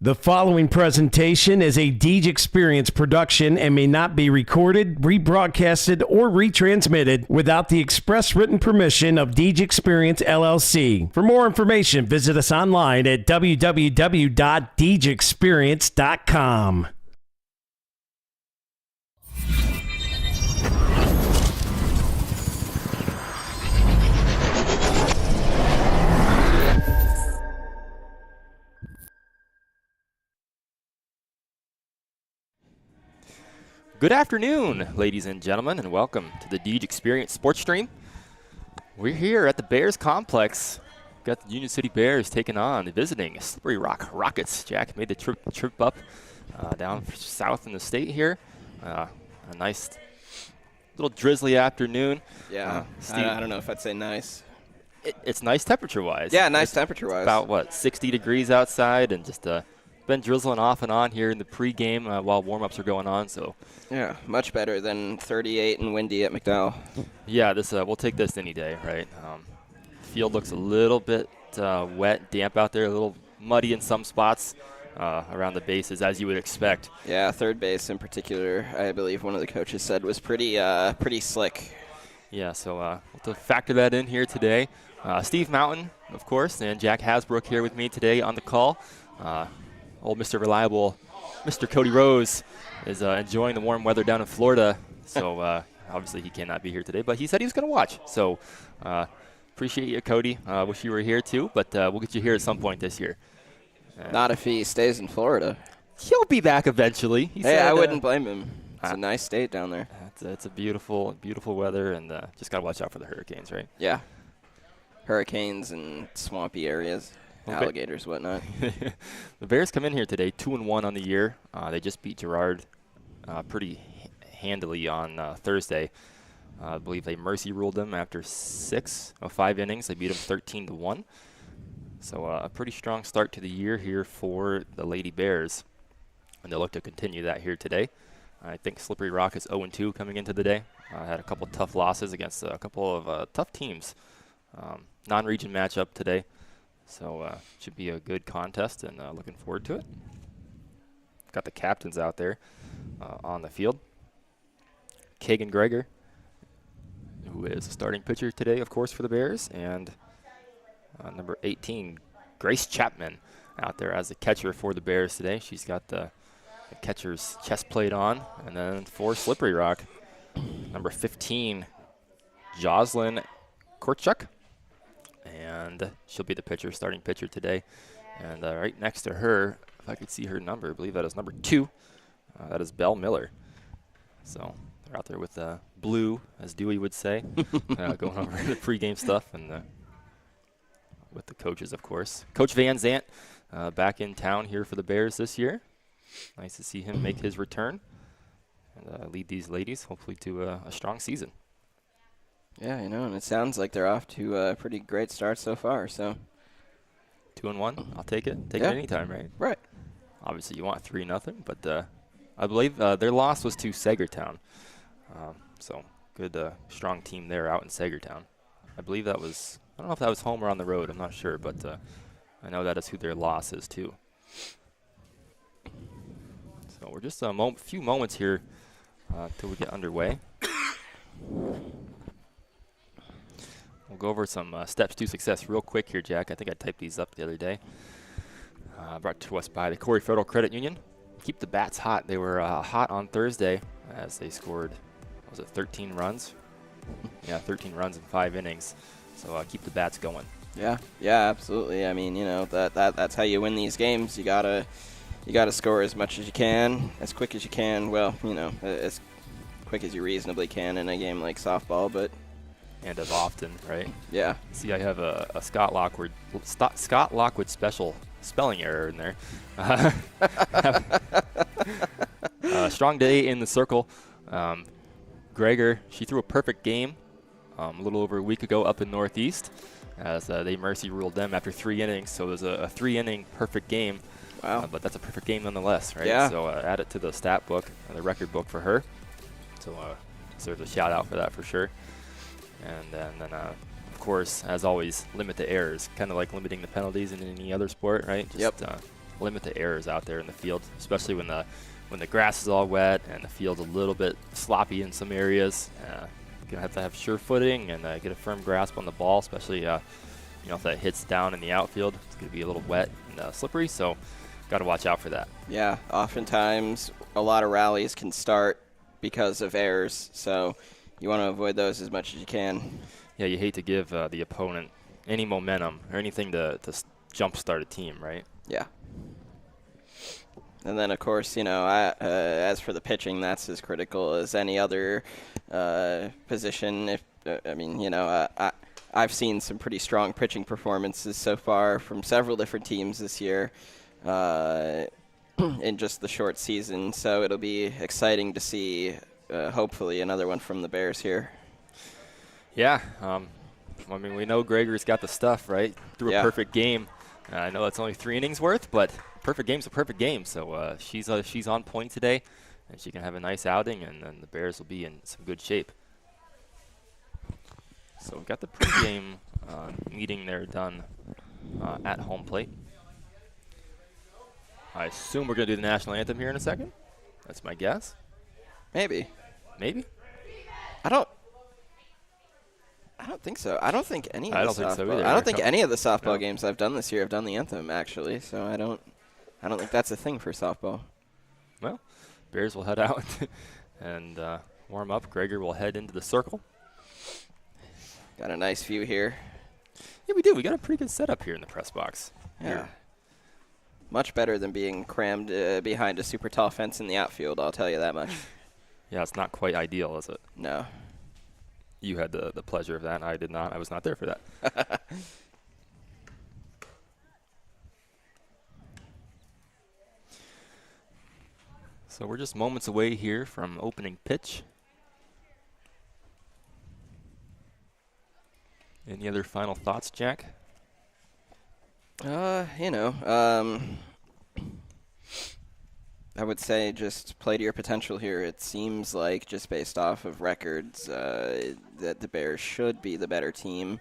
The following presentation is a Deej Experience production and may not be recorded, rebroadcasted, or retransmitted without the express written permission of Deej Experience LLC. For more information, visit us online at www.deejexperience.com. Good afternoon, ladies and gentlemen, and welcome to the Deej Experience Sports Stream. We're here at the Bears Complex. We've got the Union City Bears taking on the visiting Slippery Rock Rockets. Jack made the trip up down south in the state here. A nice little drizzly afternoon. Yeah, Steve, I don't know if I'd say nice. It's nice temperature-wise. Yeah, nice temperature-wise. About, what, 60 degrees outside, and just been drizzling off and on here in the pregame while warm-ups are going on. So yeah, much better than 38 and windy at McDowell. Yeah, this we'll take this any day, right? Field looks a little bit wet, damp out there, a little muddy in some spots around the bases, as you would expect. Yeah, third base in particular, I believe one of the coaches said was pretty slick. Yeah, so we'll have to factor that in here today. Steve Mountain, of course, and Jack Hasbrook here with me today on the call. Old Mr. Reliable, Mr. Cody Rose, is enjoying the warm weather down in Florida. So obviously he cannot be here today, but he said he was going to watch. So appreciate you, Cody. Wish you were here too, but we'll get you here at some point this year. Not if he stays in Florida. He'll be back eventually. He hey, said, I wouldn't blame him. It's a nice state down there. It's a beautiful, beautiful weather, and just got to watch out for the hurricanes, right? Yeah. Hurricanes and swampy areas. Okay. Alligators, whatnot. The Bears come in here today 2-1 on the year. They just beat Girard pretty handily on Thursday. I believe they mercy ruled them after 5 innings. They beat them 13-1. So a pretty strong start to the year here for the Lady Bears, and they'll look to continue that here today. I think Slippery Rock is 0-2 coming into the day. Had a couple tough losses against a couple of tough teams. Non-region matchup today. So should be a good contest, and looking forward to it. Got the captains out there on the field. Kagan Greger, who is a starting pitcher today, of course, for the Bears, and number 18, Grace Chapman, out there as a catcher for the Bears today. She's got the catcher's chest plate on. And then for Slippery Rock, number 15, Jocelyn Korchuk. And she'll be the starting pitcher today. And right next to her, if I could see her number, I believe that is number 2. That is Belle Miller. So they're out there with blue, as Dewey would say, going over the pregame stuff, and with the coaches, of course. Coach Van Zant back in town here for the Bears this year. Nice to see him make his return and lead these ladies, hopefully, to a strong season. Yeah, and it sounds like they're off to a pretty great start so far. So 2-1, I'll take it. Take it anytime, right? Right. Obviously, you want 3-0, but I believe their loss was to Sagertown. So good, strong team there out in Sagertown. I believe that was, I don't know if that was home or on the road. I'm not sure, but I know that is who their loss is too. So we're just a few moments here till we get underway. We'll go over some steps to success real quick here, Jack. I think I typed these up the other day. Brought to us by the Corey Federal Credit Union. Keep the bats hot. They were hot on Thursday as they scored, what was it, 13 runs? Yeah, 13 runs in 5 innings. So keep the bats going. Yeah, absolutely. I mean, that's how you win these games. You gotta score as much as you can, as quick as you can. Well, as quick as you reasonably can in a game like softball, but and as often, right? Yeah. See, I have a Scott Lockwood special spelling error in there. Strong day in the circle. Gregor, she threw a perfect game a little over a week ago up in Northeast as they mercy ruled them after 3 innings. So it was a 3-inning perfect game. Wow. But that's a perfect game nonetheless, right? Yeah. So add it to the stat book, the record book for her. So deserves a shout out for that for sure. And then of course, as always, limit the errors, kind of like limiting the penalties in any other sport, right? Just limit the errors out there in the field, especially when the grass is all wet and the field's a little bit sloppy in some areas. You're going to have sure footing and get a firm grasp on the ball, especially if that hits down in the outfield. It's going to be a little wet and slippery, so got to watch out for that. Yeah, oftentimes a lot of rallies can start because of errors, so you want to avoid those as much as you can. Yeah, you hate to give the opponent any momentum or anything to jumpstart a team, right? Yeah. And then, of course, as for the pitching, that's as critical as any other position. I've seen some pretty strong pitching performances so far from several different teams this year in just the short season. So it'll be exciting to see, hopefully, another one from the Bears here. Yeah. We know Gregor's got the stuff, right? Threw a perfect game. I know that's only 3 innings worth, but perfect game's a perfect game. So she's on point today, and she can have a nice outing, and then the Bears will be in some good shape. So we've got the pregame meeting there done at home plate. I assume we're going to do the national anthem here in a second. That's my guess. Maybe. I don't think so. I don't think any of the softball. I don't think any of the softball games I've done this year have done the anthem, actually. So I don't think that's a thing for softball. Well, Bears will head out and warm up. Gregor will head into the circle. Got a nice view here. Yeah, we do. We got a pretty good setup here in the press box. Yeah. Here. Much better than being crammed behind a super tall fence in the outfield, I'll tell you that much. Yeah, it's not quite ideal, is it? No. You had the pleasure of that. I did not. I was not there for that. So we're just moments away here from opening pitch. Any other final thoughts, Jack? I would say just play to your potential here. It seems like, just based off of records, that the Bears should be the better team.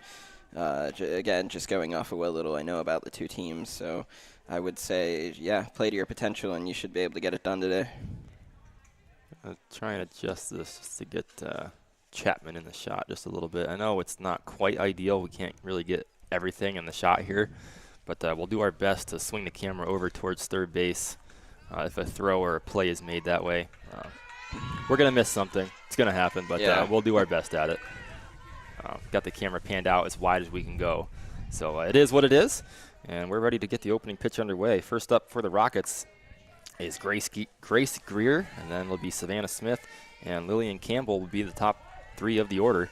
Again, just going off of what little I know about the two teams. So I would say, play to your potential, and you should be able to get it done today. I'll try and adjust this just to get Chapman in the shot just a little bit. I know it's not quite ideal. We can't really get everything in the shot here, but we'll do our best to swing the camera over towards third base if a throw or a play is made that way. We're going to miss something. It's going to happen, but we'll do our best at it. Got the camera panned out as wide as we can go. So it is what it is, and we're ready to get the opening pitch underway. First up for the Rockets is Grace Greer, and then it'll be Savannah Smith, and Lillian Campbell will be the top 3 of the order.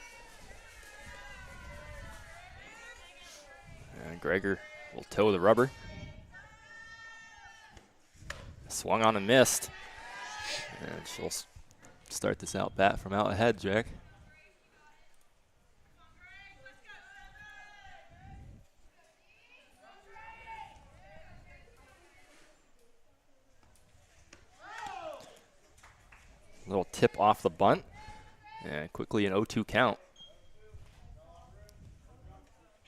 And Gregor will toe the rubber. Swung on and missed. And she'll start this out bat from out ahead, Jack. Little tip off the bunt. And quickly an 0-2 count.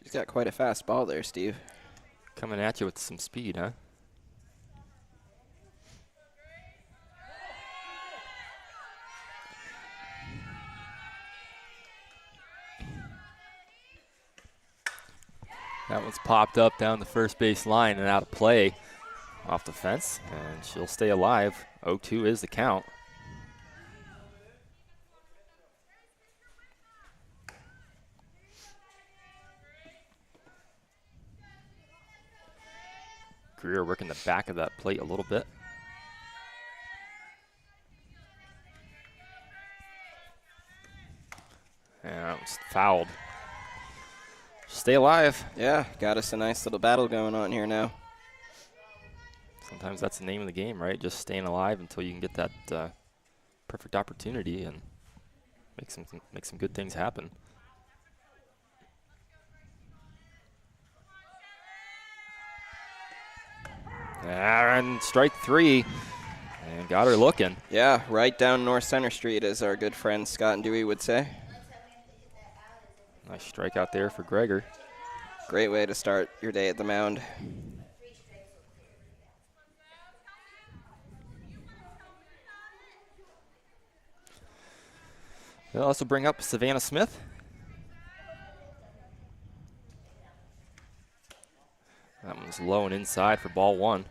She's got quite a fast ball there, Steve. Coming at you with some speed, huh? That one's popped up down the first base line and out of play off the fence, and she'll stay alive. 0-2 is the count. Greer working the back of that plate a little bit. And that was fouled. Stay alive. Yeah, got us a nice little battle going on here now. Sometimes that's the name of the game, right? Just staying alive until you can get that perfect opportunity and make some good things happen. And strike 3, and got her looking. Yeah, right down North Center Street, as our good friend Scott and Dewey would say. Nice strikeout there for Gregor. Great way to start your day at the mound. They'll also bring up Savannah Smith. That one's low and inside for ball 1.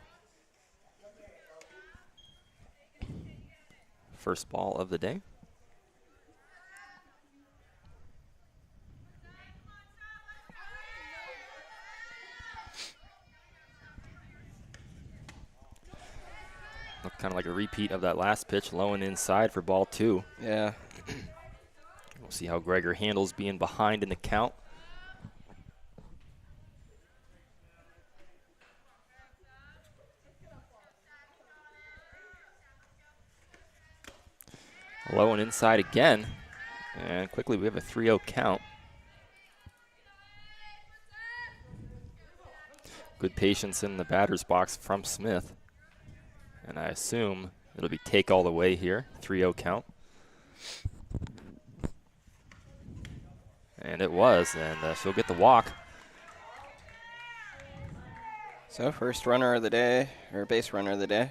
First ball of the day. Looked kind of like a repeat of that last pitch, low and inside for ball 2. Yeah. We'll see how Gregor handles being behind in the count. Low and inside again. And quickly we have a 3-0 count. Good patience in the batter's box from Smith. And I assume it'll be take all the way here. 3-0 count. And it was, and she'll get the walk. So first runner of the day, or base runner of the day.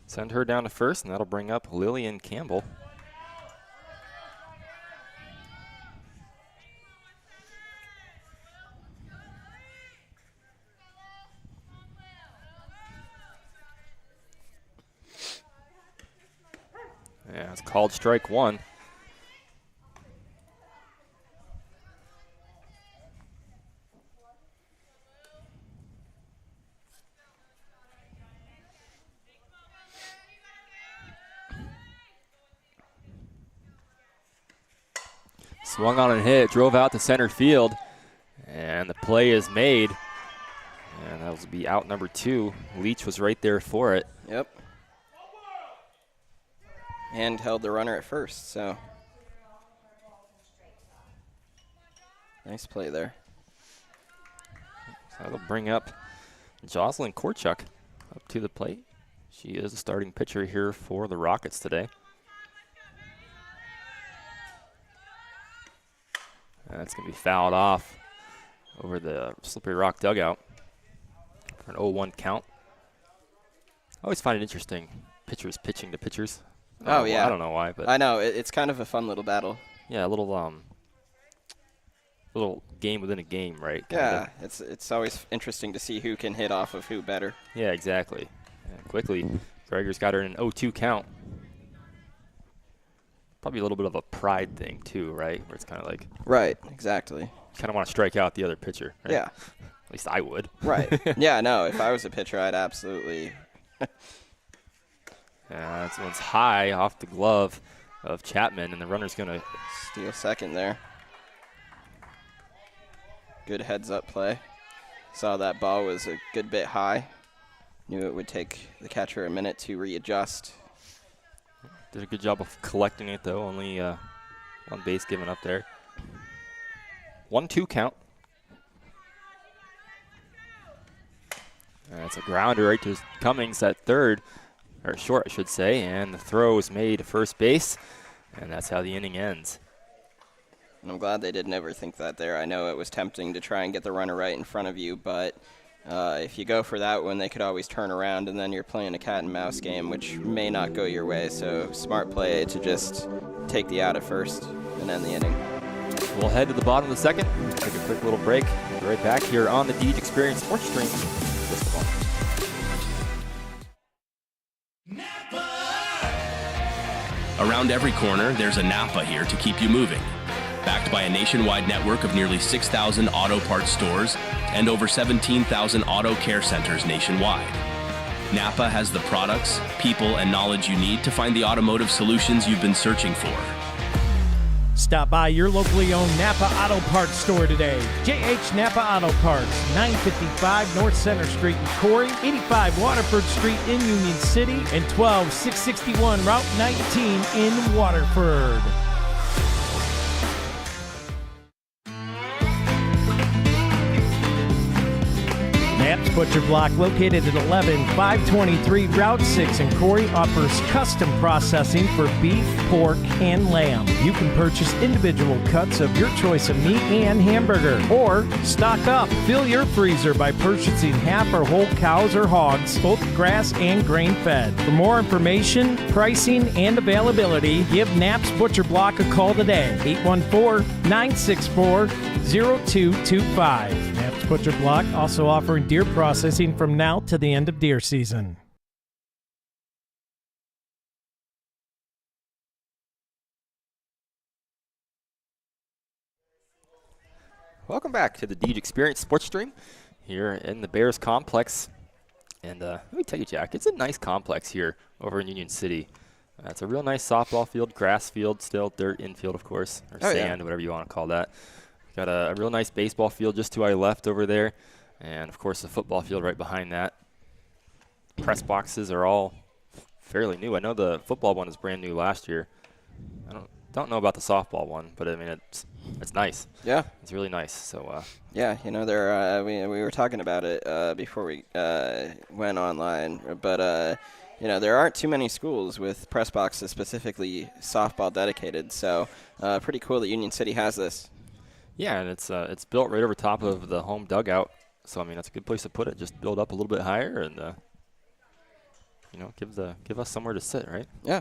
Send her down to first, and that'll bring up Lillian Campbell. Yeah, it's called strike 1. Swung on and hit, drove out to center field, and the play is made. And that will be out number 2. Leach was right there for it. Yep. And held the runner at first, so. Nice play there. So that'll bring up Jocelyn Korchuk up to the plate. She is the starting pitcher here for the Rockets today. That's going to be fouled off over the Slippery Rock dugout for an 0-1 count. I always find it interesting, pitchers pitching to pitchers. Oh, yeah. I don't know why, but I know. It's kind of a fun little battle. yeah, a little game within a game, right? Yeah, it's always interesting to see who can hit off of who better. Yeah, exactly. And quickly, Gregor's got her in an 0-2 count. Probably a little bit of a pride thing too, right? Where it's kind of like Right, exactly. you kind of want to strike out the other pitcher. Right? Yeah. At least I would. Right. Yeah, no, if I was a pitcher, I'd absolutely. Yeah, that one's high off the glove of Chapman, and the runner's going to Steal second there. Good heads-up play. Saw that ball was a good bit high. Knew it would take the catcher a minute to readjust. did a good job of collecting it, though. Only one base given up there. 1-2 count. And it's a grounder right to Cummings at third, or short, I should say, and the throw is made to first base, and that's how the inning ends. And I'm glad they didn't ever think that there. I know it was tempting to try and get the runner right in front of you, but if you go for that one, they could always turn around, and then you're playing a cat and mouse game, which may not go your way. So smart play to just take the out at first and end the inning. we'll head to the bottom of the second. Take a quick little break. We'll be right back here on the Deej Experience Sports Stream. Just a moment. Around every corner, there's a Napa here to keep you moving. Backed by a nationwide network of nearly 6,000 auto parts stores and over 17,000 auto care centers nationwide. Napa has the products, people, and knowledge you need to find the automotive solutions you've been searching for. Stop by your locally owned Napa Auto Parts store today. JH Napa Auto Parts, 955 North Center Street in Corey, 85 Waterford Street in Union City, and 12661 Route 19 in Waterford. Knapp's Butcher Block, located at 11523 Route 6 in Corey, offers custom processing for beef, pork, and lamb. You can purchase individual cuts of your choice of meat and hamburger, or stock up. Fill your freezer by purchasing half or whole cows or hogs, both grass and grain-fed. For more information, pricing, and availability, give Knapp's Butcher Block a call today, 814-964-0225. Knapp's Butcher Block also offering deer processing from now to the end of deer season. Welcome back to the Deej Experience Sports Stream here in the Bears complex. And let me tell you, Jack, it's a nice complex here over in Union City. It's a real nice softball field, grass field, still dirt infield, of course, or sand, whatever you want to call that. Got a real nice baseball field just to our left over there. And, of course, the football field right behind that. Press boxes are all fairly new. I know the football one is brand new last year. I don't know about the softball one, but, I mean, it's nice. Yeah. It's really nice. So yeah, you know, there we were talking about it before we went online, but you know, there aren't too many schools with press boxes specifically softball dedicated, so pretty cool that Union City has this. Yeah, and it's built right over top of the home dugout. So, I mean, that's a good place to put it. Just build up a little bit higher and, you know, give us somewhere to sit, right? Yeah.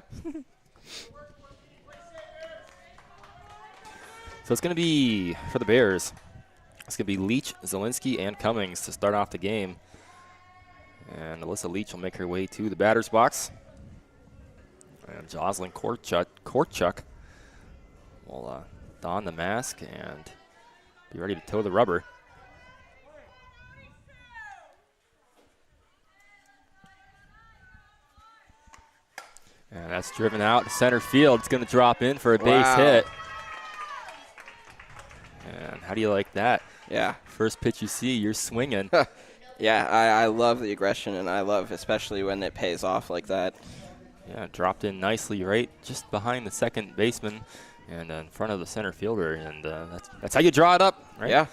So it's going to be, for the Bears, it's going to be Leach, Zielinski, and Cummings to start off the game. And Alyssa Leach will make her way to the batter's box. And Jocelyn Korchuk will don the mask and be ready to toe the rubber. And that's driven out to center field. It's going to drop in for a base hit. And how do you like that? Yeah. First pitch you see, you're swinging. Yeah, I love the aggression, and I love especially when it pays off like that. Yeah, dropped in nicely right just behind the second baseman and in front of the center fielder. And that's how you draw it up, right? Yeah.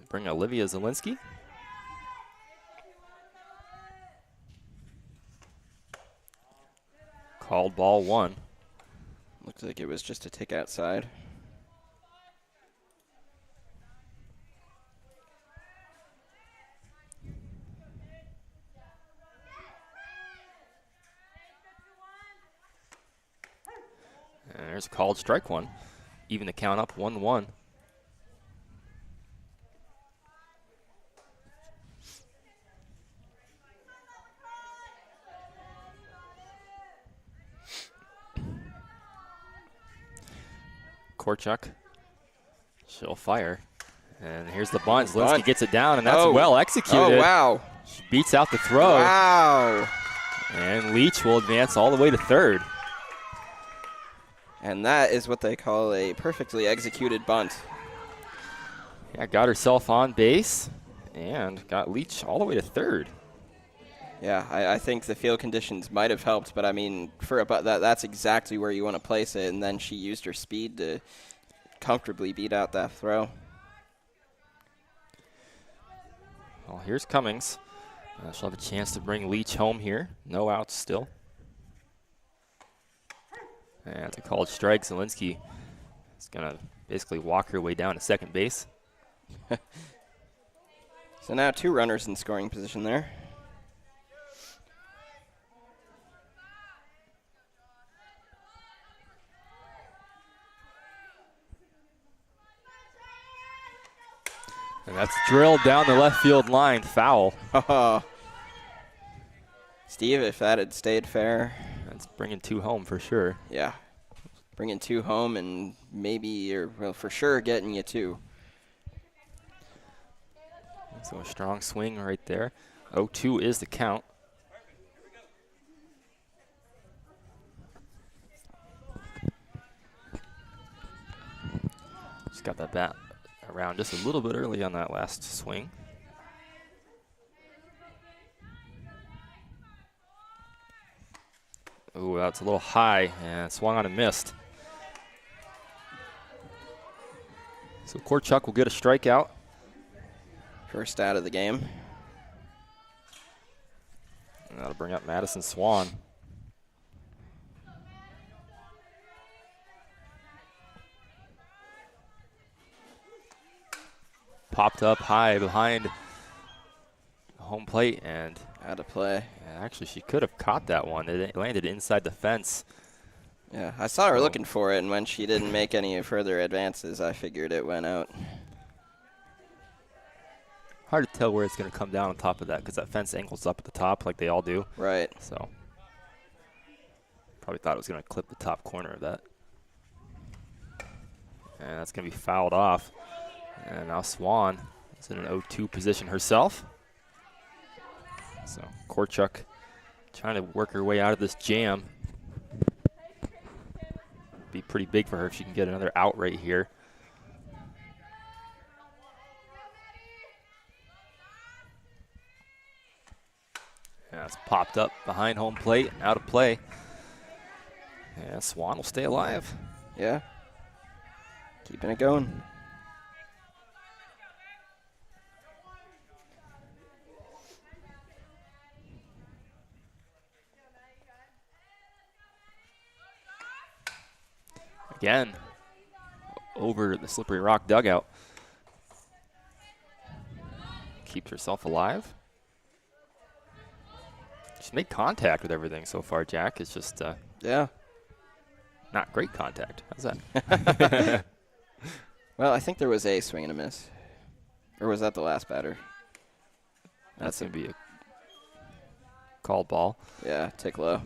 Bring Olivia Zielinski. Called ball one. Looks like it was just a tick outside. And there's a called strike one. Even the count up 1-1. Korchuk, she'll fire. And here's the bunt. Zielinski gets it down, and that's well executed. Oh, wow. She beats out the throw. Wow. And Leach will advance all the way to third. And that is what they call a perfectly executed bunt. Yeah, got herself on base and got Leach all the way to third. Yeah, I think the field conditions might have helped, but I mean, that's exactly where you want to place it, and then she used her speed to comfortably beat out that throw. Well, here's Cummings. She'll have a chance to bring Leach home here. No outs still. And it's a called strike. Zielinski is going to basically walk her way down to second base. So now 2 runners in scoring position there. And that's drilled down the left field line, foul. Steve, if that had stayed fair. That's bringing 2 home for sure. Yeah. Bringing 2 home and maybe, or well, for sure getting you 2. So a strong swing right there. 0-2 is the count. Just got that bat around just a little bit early on that last swing. Ooh, that's a little high and swung on and missed. So Korchuk will get a strikeout. First out of the game. And that'll bring up Madison Swan. Popped up high behind the home plate and Out of play. actually she could have caught that one. It landed inside the fence. Yeah, I saw her looking for it, and when she didn't make any further advances, I figured it went out. Hard to tell where it's going to come down on top of that because that fence angles up at the top like they all do. Right. So probably thought it was going to clip the top corner of that. And that's going to be fouled off. And now Swan is in an 0-2 position herself. So Korchuk trying to work her way out of this jam. Be pretty big for her if she can get another out right here. Yeah, it's popped up behind home plate, out of play. Yeah, Swan will stay alive. Yeah. Keeping it going. Again, over the slippery rock dugout. Keeps herself alive. She's made contact with everything so far, Jack. It's just Yeah. not great contact. How's that? Well, I think there was a swing and a miss. Or was that the last batter? That's going to be a called ball. Yeah, tick low.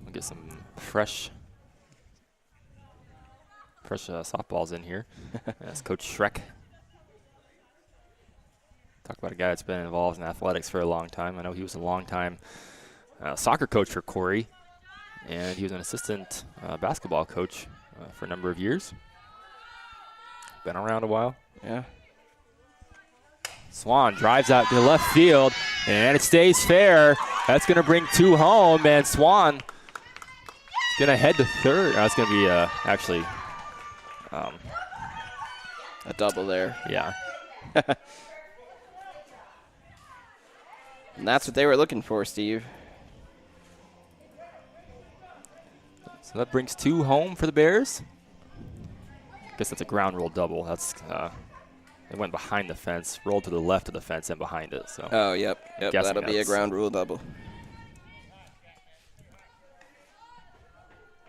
We'll get some fresh softballs in here. That's Coach Schreck. Talk about a guy that's been involved in athletics for a long time. I know he was a long-time soccer coach for Corey, and he was an assistant basketball coach for a number of years. Been around a while. Yeah. Swan drives out to left field, and it stays fair. That's going to bring 2 home, and Swan is going to head to third. That's going to be actually A double there. yeah. And that's what they were looking for, Steve. So that brings 2 home for the Bears. I guess that's a ground rule double. That's it went behind the fence, rolled to the left of the fence and behind it. So Oh, yep. guessing That'll be a that's- ground rule double.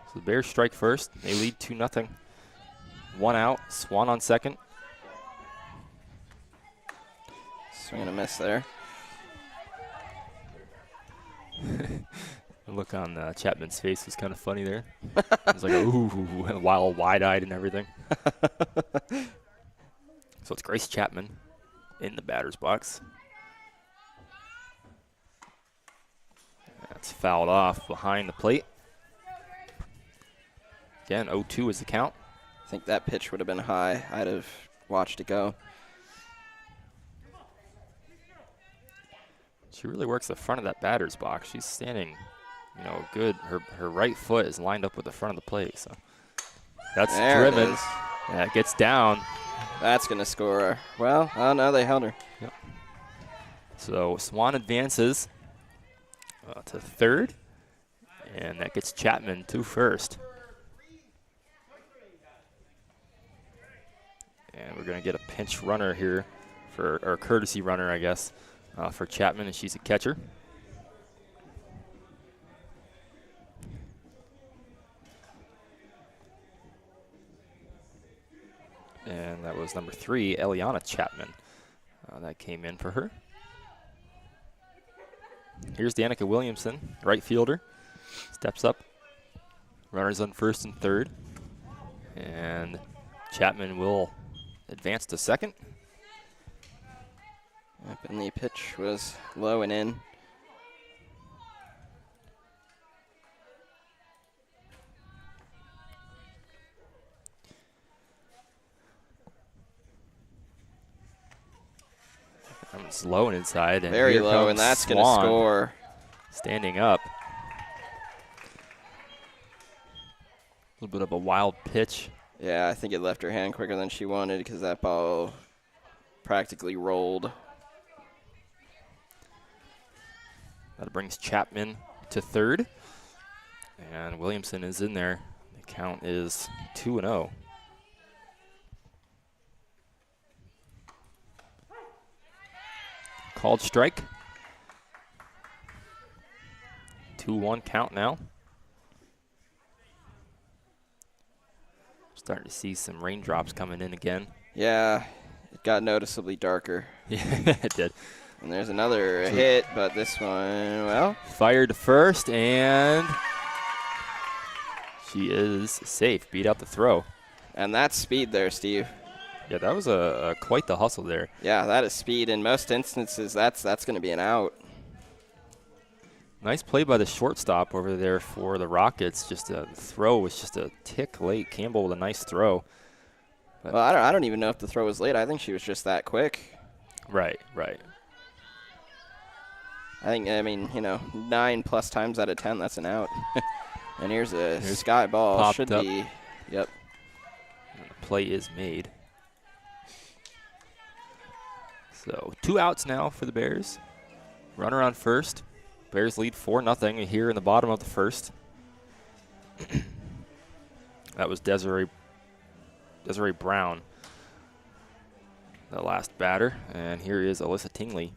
So the Bears strike first. They lead 2-0. 1 out. Swan on second. Swing and a miss there. The look on Chapman's face was kind of funny there. It was like, ooh, wild, wide-eyed and everything. So it's Grace Chapman in the batter's box. That's fouled off behind the plate. Again, 0-2 is the count. I think that pitch would have been high. I'd have watched it go. She really works the front of that batter's box. She's standing, good. Her right foot is lined up with the front of the plate. So that's There it driven. is. Yeah, it gets down. That's going to score her. Well, oh no, they held her. Yep. So Swan advances to third, and that gets Chapman to first. And we're going to get a pinch runner here, or a courtesy runner, I guess, for Chapman, and she's a catcher. And that was number 3, Eliana Chapman. That came in for her. Here's Danica Williamson, right fielder. Steps up. Runners on first and third. And Chapman will advance to second. Yep, and the pitch was low and in. Comes low and inside. And very here low, comes and that's going to Swan score. Standing up. A little bit of a wild pitch. Yeah, I think it left her hand quicker than she wanted because that ball practically rolled. That brings Chapman to third. And Williamson is in there. The count is 2-0. Called strike. 2-1 count now. Starting to see some raindrops coming in again. Yeah, it got noticeably darker. Yeah, it did. And there's another hit, but this one, well. Fired to first, and she is safe. Beat out the throw. And that's speed there, Steve. Yeah, that was a quite the hustle there. Yeah, that is speed. In most instances, that's going to be an out. Nice play by the shortstop over there for the Rockets. Just a throw was just a tick late. Campbell with a nice throw. But well, I don't even know if the throw was late. I think she was just that quick. Right, right. I mean, 9+ times out of 10, that's an out. And here's a sky ball. Should up. be. Yep. And the play is made. So 2 outs now for the Bears. Runner on first. Bears lead 4-0 here in the bottom of the first. That was Desiree Brown, the last batter. And here is Alyssa Tingley.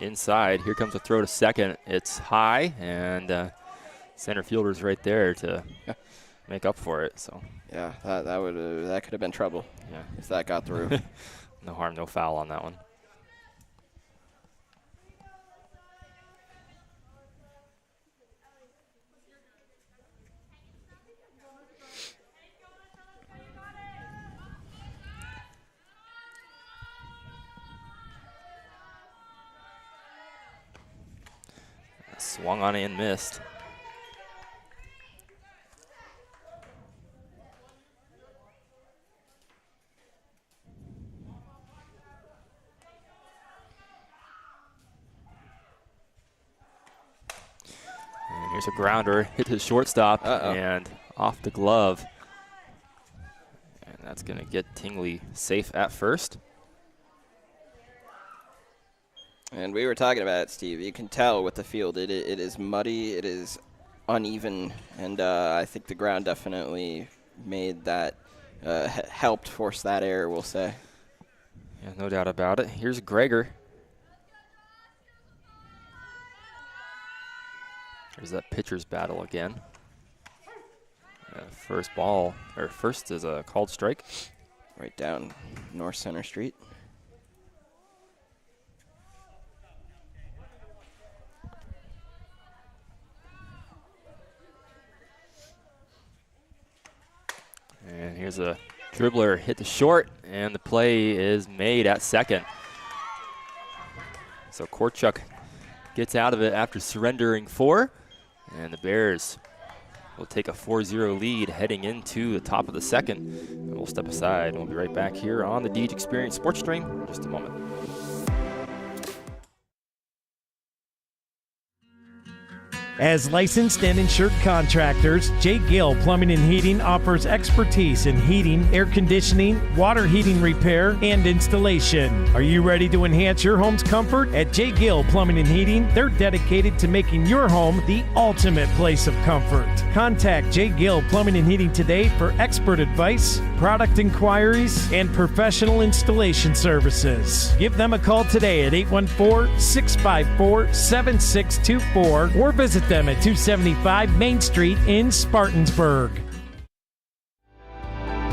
Inside, here comes a throw to second. It's high, and center fielder's right there to make up for it. So yeah, that could have been trouble. Yeah, if that got through. No harm, no foul on that one. Swung on and missed. And here's a grounder, hit to shortstop, and off the glove. And that's going to get Tingley safe at first. And we were talking about it, Steve. You can tell with the field, it is muddy, it is uneven, and I think the ground definitely made that, helped force that error, we'll say. Yeah, no doubt about it. Here's Greger. There's that pitcher's battle again. First is a called strike. Right down North Center Street. And here's a dribbler hit to short, and the play is made at second. So Korchuk gets out of it after surrendering 4, and the Bears will take a 4-0 lead heading into the top of the second. And we'll step aside, and we'll be right back here on the Deej Experience Sports Stream in just a moment. As licensed and insured contractors, J. Gill Plumbing and Heating offers expertise in heating, air conditioning, water heating repair, and installation. Are you ready to enhance your home's comfort? At J. Gill Plumbing and Heating, they're dedicated to making your home the ultimate place of comfort. Contact J. Gill Plumbing and Heating today for expert advice, product inquiries, and professional installation services. Give them a call today at 814-654-7624 or visit them at 275 Main Street in Spartansburg.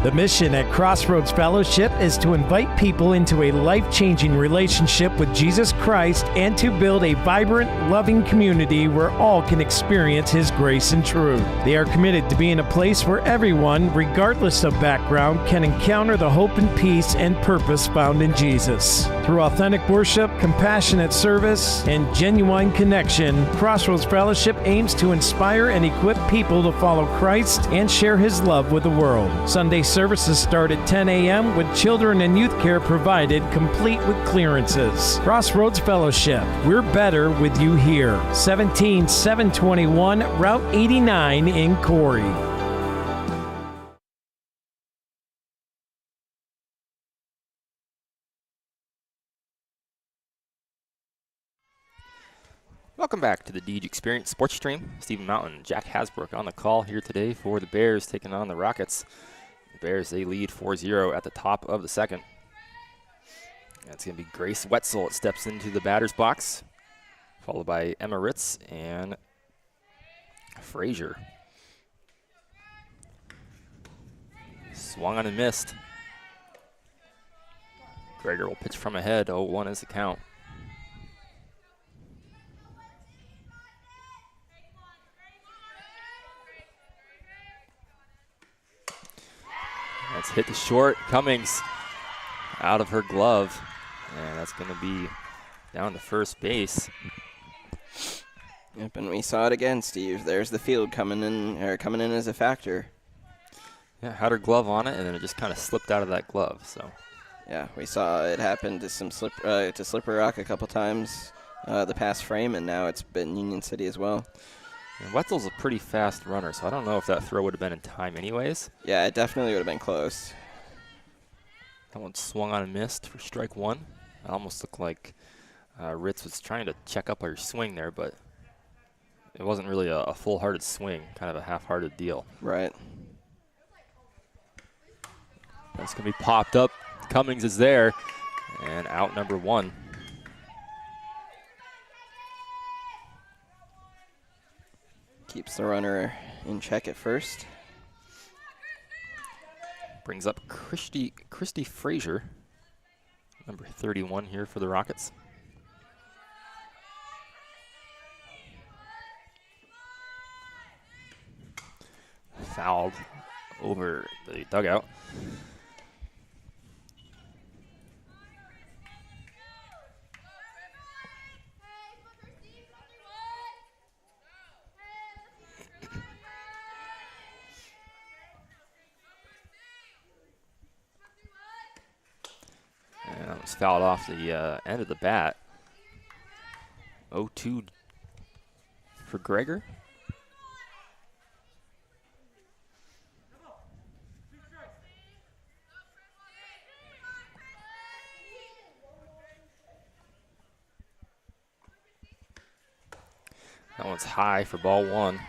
The mission at Crossroads Fellowship is to invite people into a life-changing relationship with Jesus Christ and to build a vibrant, loving community where all can experience His grace and truth. They are committed to being a place where everyone, regardless of background, can encounter the hope and peace and purpose found in Jesus. Through authentic worship, compassionate service, and genuine connection, Crossroads Fellowship aims to inspire and equip people to follow Christ and share His love with the world. Sunday services start at 10 a.m. with children and youth care provided, complete with clearances. Crossroads Fellowship, we're better with you here. 17721 Route 89 in Corey. Welcome back to the Deej Experience Sports Stream. Stephen Mountain and Jack Hasbrook on the call here today for the Bears taking on the Rockets. The Bears, they lead 4-0 at the top of the second. That's going to be Grace Wetzel that steps into the batter's box, followed by Emma Ritz and Frazier. Swung on and missed. Greger will pitch from ahead. 0-1 is the count. That's hit to short. Cummings out of her glove. And that's going to be down to first base. Yep, and we saw it again, Steve. There's the field coming in as a factor. Yeah, had her glove on it, and then it just kind of slipped out of that glove. So, yeah, we saw it happen to Slippery Rock a couple times the past frame, and now it's been Union City as well. And Wetzel's a pretty fast runner, so I don't know if that throw would have been in time anyways. Yeah, it definitely would have been close. That one swung on and missed for strike one. It almost looked like Ritz was trying to check up her swing there, but it wasn't really a full-hearted swing, kind of a half-hearted deal. Right. That's going to be popped up. Cummings is there, and out number one. Keeps the runner in check at first. Brings up Christy Frazier, number 31 here for the Rockets. Fouled over the dugout. And that was fouled off the end of the bat. 0-2 for Greger. That one's high for ball one.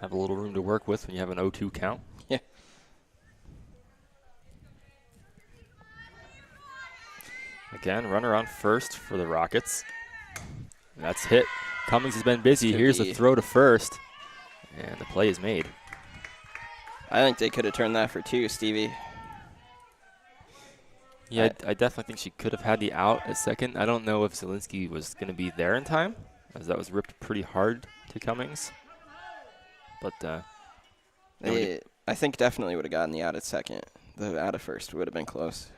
Have a little room to work with when you have an 0-2 count. Yeah. Again, runner on first for the Rockets. And that's hit. Cummings has been busy. Here's the throw to first. And the play is made. I think they could have turned that for two, Stevie. Yeah, I definitely think she could have had the out at second. I don't know if Zielinski was going to be there in time, as that was ripped pretty hard to Cummings. But I think definitely would have gotten the out at second. The out at first would have been close.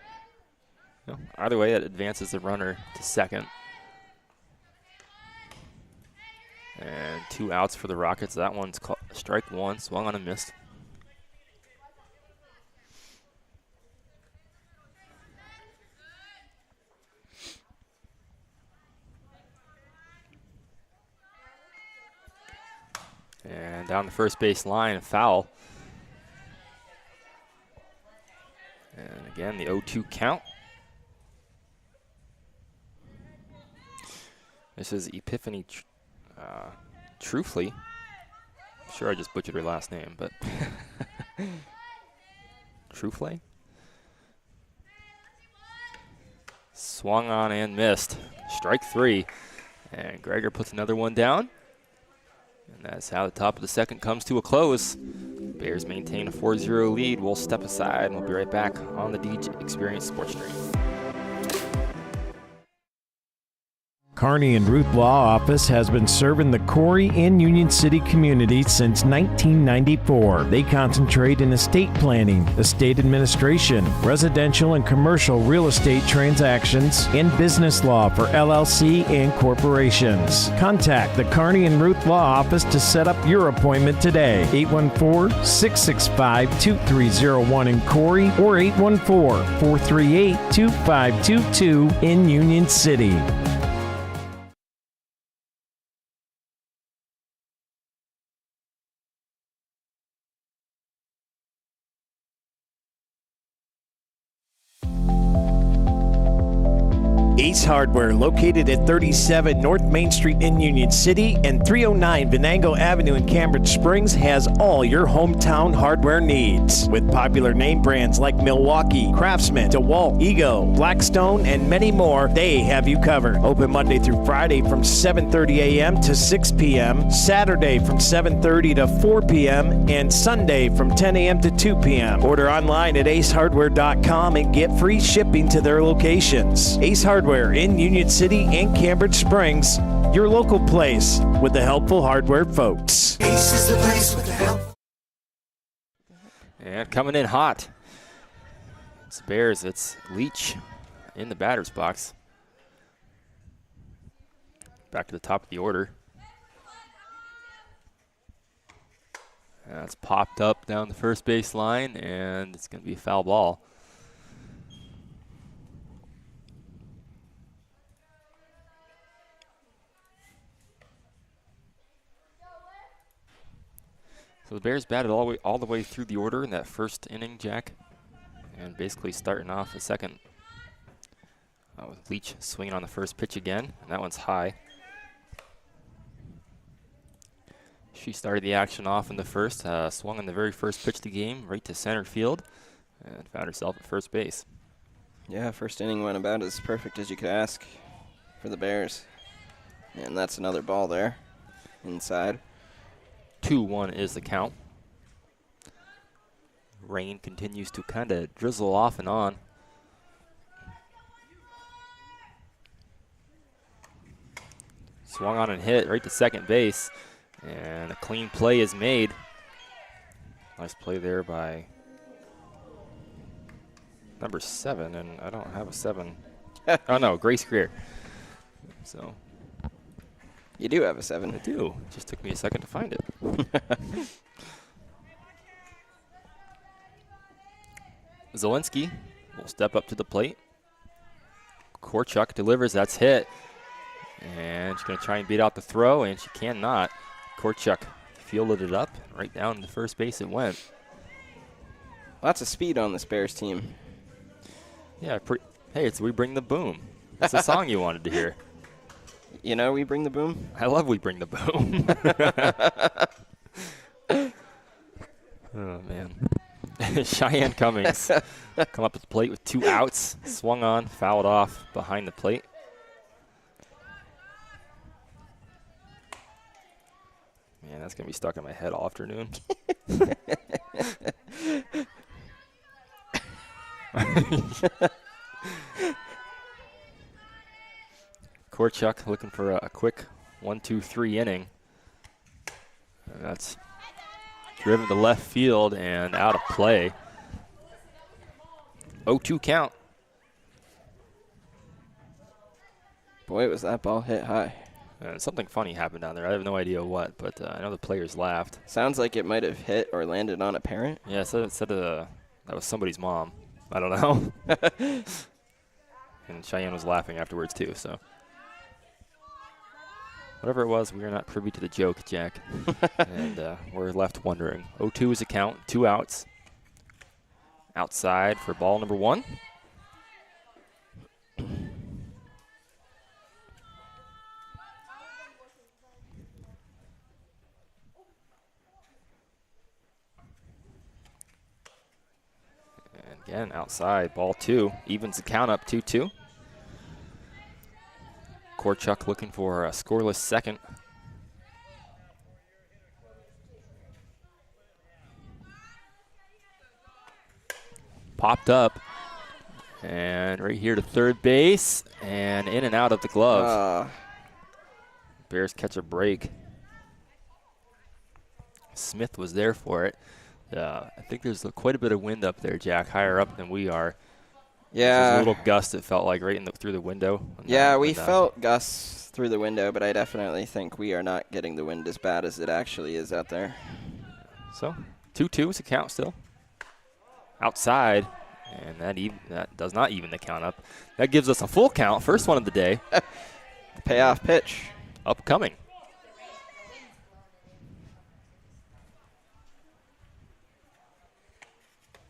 no, either way, it advances the runner to second. And 2 outs for the Rockets. That one's strike one, swung on and missed. And down the first base line, foul. And again, the 0-2 count. This is Epiphany Truthfully. Sure, I just butchered her last name, but Truthfully. Swung on and missed. Strike 3. And Gregor puts another one down. And that's how the top of the second comes to a close. Bears maintain a 4-0 lead. We'll step aside and we'll be right back on the DJ Experience Sports Stream. Kearney and Ruth Law Office has been serving the Corry and Union City communities since 1994. They concentrate in estate planning, estate administration, residential and commercial real estate transactions, and business law for LLC and corporations. Contact the Kearney and Ruth Law Office to set up your appointment today. 814-665-2301 in Corry or 814-438-2522 in Union City. Ace Hardware, located at 37 North Main Street in Union City and 309 Venango Avenue in Cambridge Springs, has all your hometown hardware needs. With popular name brands like Milwaukee, Craftsman, DeWalt, Ego, Blackstone, and many more, they have you covered. Open Monday through Friday from 7:30 a.m. to 6 p.m., Saturday from 7:30 to 4 p.m., and Sunday from 10 a.m. to 2 p.m. Order online at acehardware.com and get free shipping to their locations. Ace Hardware in Union City and Cambridge Springs, your local place with the helpful hardware folks. Ace is the place with the help. And coming in hot. It's Bears. It's Leach in the batter's box. Back to the top of the order. That's popped up down the first base line, and it's going to be a foul ball. So the Bears batted all the way through the order in that first inning, Jack, and basically starting off the second with Leach swinging on the first pitch again, and that one's high. She started the action off in the first, swung on the very first pitch of the game, right to center field, and found herself at first base. Yeah, first inning went about as perfect as you could ask for the Bears. And that's another ball there, inside. 2-1 is the count. Rain continues to kind of drizzle off and on. Swung on and hit right to second base, and a clean play is made. Nice play there by number 7, and I don't have a 7. Oh no, Grace Greer. So You do have a 7. I do. It just took me a second to find it. Zielinski will step up to the plate. Korchuk delivers. That's hit. And she's going to try and beat out the throw, and she cannot. Korchuk fielded it up. Right down to first base it went. Lots of speed on this Bears team. Yeah, hey, it's We Bring the Boom. That's the song you wanted to hear. You know, We Bring the Boom? I love We Bring the Boom. Oh, man. Cheyenne Cummings come up to the plate with 2 outs. Swung on, fouled off behind the plate. Man, that's going to be stuck in my head all afternoon. Korchuk looking for a quick 1-2-3 inning. And that's driven to left field and out of play. 0-2 count. Boy, was that ball hit high. And something funny happened down there. I have no idea what, but I know the players laughed. Sounds like it might have hit or landed on a parent. Yeah, it said that was somebody's mom. I don't know. And Cheyenne was laughing afterwards too. So Whatever it was, we are not privy to the joke, Jack. And we're left wondering. 0-2 is the count, 2 outs. Outside for ball number 1. And again, outside, ball 2. Evens the count up 2-2. Korchuk looking for a scoreless second. Popped up. And right here to third base. And in and out of the glove. Bears catch a break. Smith was there for it. I think there's quite a bit of wind up there, Jack, higher up than we are. Yeah. There's a little gust, it felt like, right through the window. Yeah, we felt gusts through the window, but I definitely think we are not getting the wind as bad as it actually is out there. So, 2-2 is the count still. Outside, and that does not even the count up. That gives us a full count, first one of the day. The payoff pitch. Upcoming.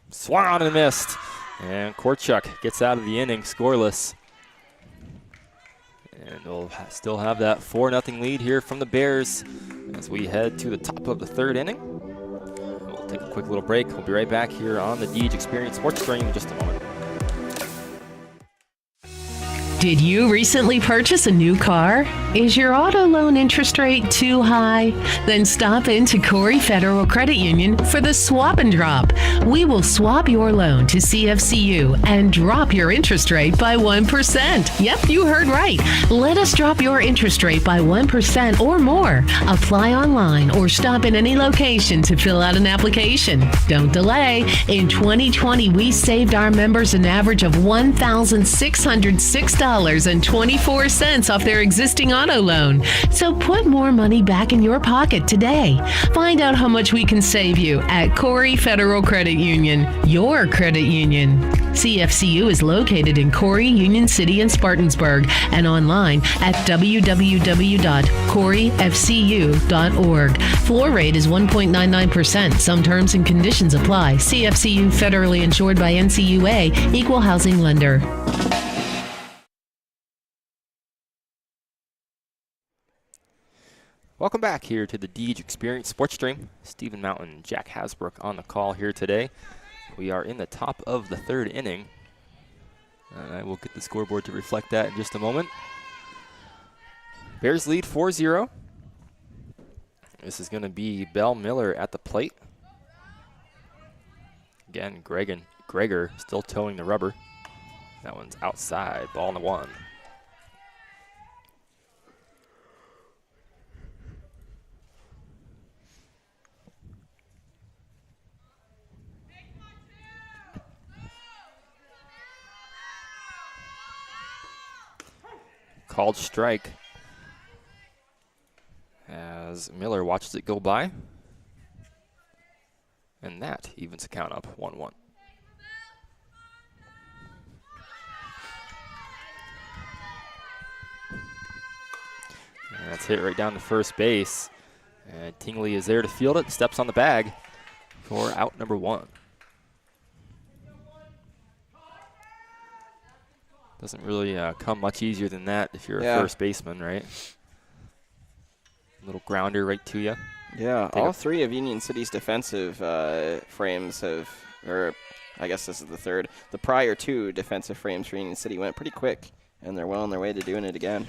Swung on and missed. And Korchuk gets out of the inning scoreless. And we'll still have that 4-0 lead here from the Bears as we head to the top of the third inning. We'll take a quick little break. We'll be right back here on the Deej Experience Sports Stream in just a moment. Did you recently purchase a new car? Is your auto loan interest rate too high? Then stop into Corey Federal Credit Union for the Swap and Drop. We will swap your loan to CFCU and drop your interest rate by 1%. Yep, you heard right. Let us drop your interest rate by 1% or more. Apply online or stop in any location to fill out an application. Don't delay. In 2020, we saved our members an average of $1,606.24 off their existing auto loan. So put more money back in your pocket today. Find out how much we can save you at Corey Federal Credit Union, your credit union. CFCU is located in Corey, Union City, and Spartansburg, and online at www.coreyfcu.org. Floor rate is 1.99%. Some terms and conditions apply. CFCU federally insured by NCUA, equal housing lender. Welcome back here to the Deej Experience Sports Stream. Stephen Mountain, Jack Hasbrook on the call here today. We are in the top of the third inning. And I will get the scoreboard to reflect that in just a moment. Bears lead 4-0. This is going to be Bell Miller at the plate. Again, Gregor still towing the rubber. That one's outside, ball to 1. Called strike as Miller watches it go by. And that evens the count up 1-1. And that's hit right down to first base. And Tingley is there to field it, steps on the bag for out number 1. Doesn't really come much easier than that if you're a first baseman, right? Little grounder right to you. Yeah, all three of Union City's defensive frames have, or I guess this is the third. The prior two defensive frames for Union City went pretty quick, and they're well on their way to doing it again.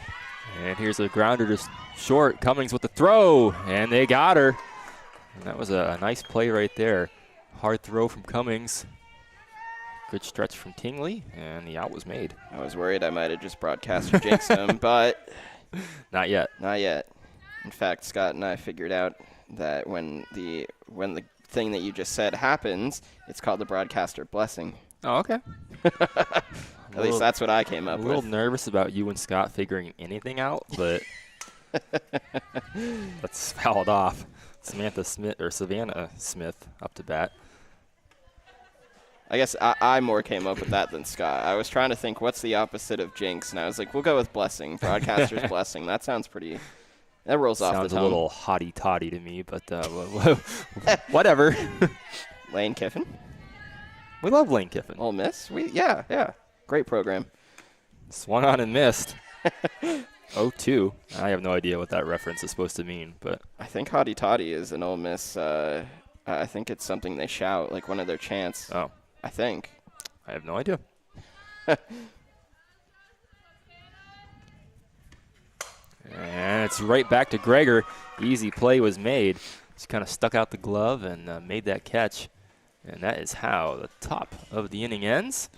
And here's a grounder just short. Cummings with the throw, and they got her. And that was a nice play right there. Hard throw from Cummings. Good stretch from Tingley, and the out was made. I was worried I might have just broadcast or jinxed him, but not yet. Not yet. In fact, Scott and I figured out that when the thing that you just said happens, it's called the broadcaster blessing. Oh, okay. At least that's what I came up with. A little nervous about you and Scott figuring anything out, but let's foul it off. Savannah Smith up to bat. I guess I more came up with that than Scott. I was trying to think what's the opposite of jinx, and I was like, we'll go with blessing. Broadcaster's blessing. That sounds pretty That rolls off the tongue. Sounds a little hotty-toddy to me, but whatever. Lane Kiffin. We love Lane Kiffin. Ole Miss. Yeah. Great program. Swung on and missed. 0-2. I have no idea what that reference is supposed to mean, but I think hotty toddy is an Ole Miss. I think it's something they shout, like one of their chants. oh, I think. I have no idea. And it's right back to Gregor. Easy play was made. Just kind of stuck out the glove and made that catch. And that is how the top of the inning ends.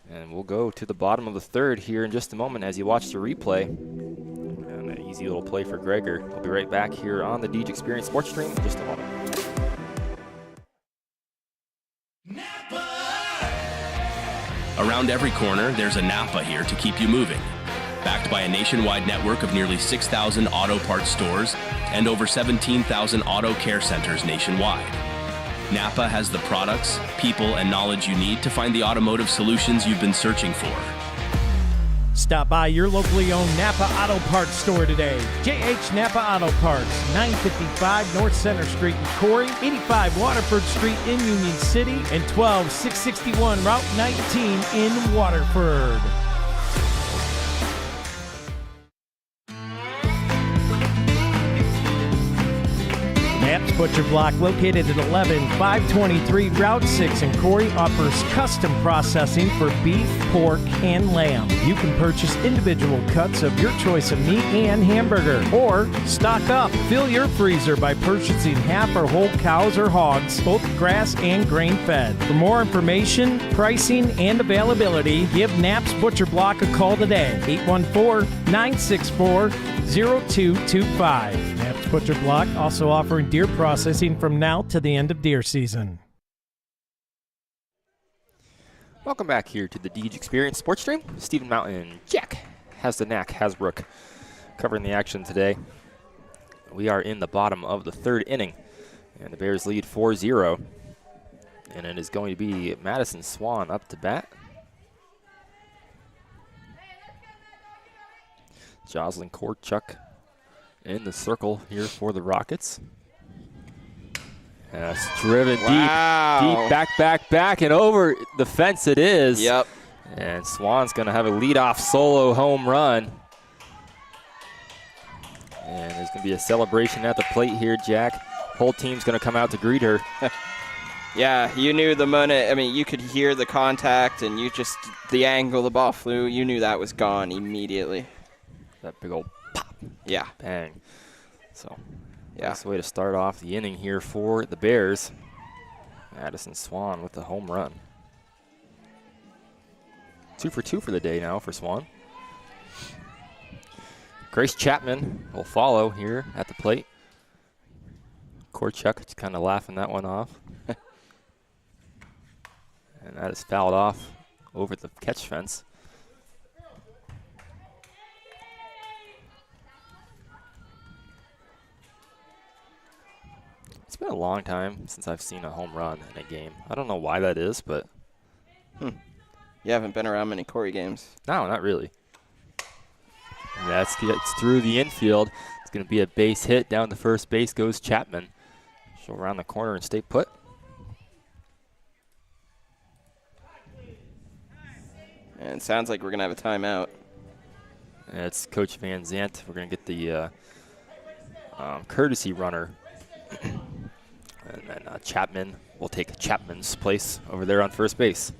And we'll go to the bottom of the third here in just a moment as you watch the replay. And an easy little play for Gregor. We'll be right back here on the Deej Experience Sports Stream in just a moment. Around every corner, there's a Napa here to keep you moving. Backed by a nationwide network of nearly 6,000 auto parts stores and over 17,000 auto care centers nationwide. Napa has the products, people, and knowledge you need to find the automotive solutions you've been searching for. Stop by your locally owned Napa Auto Parts store today. JH Napa Auto Parts, 955 North Center Street in Corey, 85 Waterford Street in Union City, and 12661 Route 19 in Waterford. Knapp's Butcher Block, located at 11523 Route 6 in Corey, offers custom processing for beef, pork, and lamb. You can purchase individual cuts of your choice of meat and hamburger, or stock up. Fill your freezer by purchasing half or whole cows or hogs, both grass and grain-fed. For more information, pricing, and availability, give Knapp's Butcher Block a call today, 814-964-0225. Knapp's Butcher Block also offering deer processing from now to the end of deer season. Welcome back here to the Deej Experience Sports Stream. Stephen Mountain, Jack has the knack, Hasbrook, covering the action today. We are in the bottom of the third inning, and the Bears lead 4-0. And it is going to be Madison Swan up to bat. Jocelyn Korchuk in the circle here for the Rockets. It's driven deep, back, and over the fence it is. Yep. And Swan's going to have a leadoff solo home run. And there's going to be a celebration at the plate here, Jack. Whole team's going to come out to greet her. Yeah, you knew the moment. I mean, you could hear the contact, and you just, the angle the ball flew, you knew that was gone immediately. That big old pop. Yeah. Bang. So, yeah. Nice way to start off the inning here for the Bears. Madison Swan with the home run. 2 for 2 for the day now for Swan. Grace Chapman will follow here at the plate. Korchuk just kind of laughing that one off. And that is fouled off over the catch fence. It's been a long time since I've seen a home run in a game. I don't know why that is, but... You haven't been around many Corey games. No, not really. And that's gets through the infield. It's going to be a base hit. Down to first base goes Chapman. She'll round the corner and stay put. And it sounds like we're going to have a timeout. And it's Coach Van Zandt. We're going to get the courtesy runner. And then Chapman will take Chapman's place over there on first base.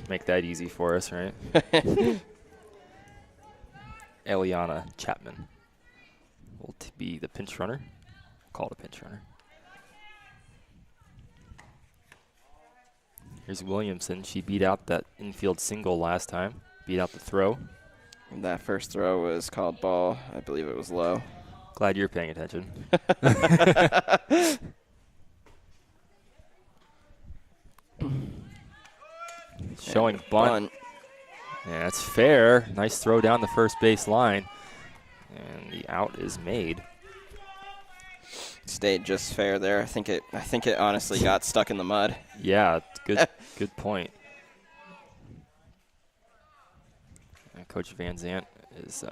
Make that easy for us, right? Eliana Chapman will be the pinch runner. Call it a pinch runner. Here's Williamson. She beat out that infield single last time. Beat out the throw. And that first throw was called ball. I believe it was low. Glad you're paying attention. Showing bunt. Yeah, that's fair. Nice throw down the first base line. And the out is made. Stayed just fair there. I think it honestly got stuck in the mud. Yeah, good point. And Coach Van Zandt is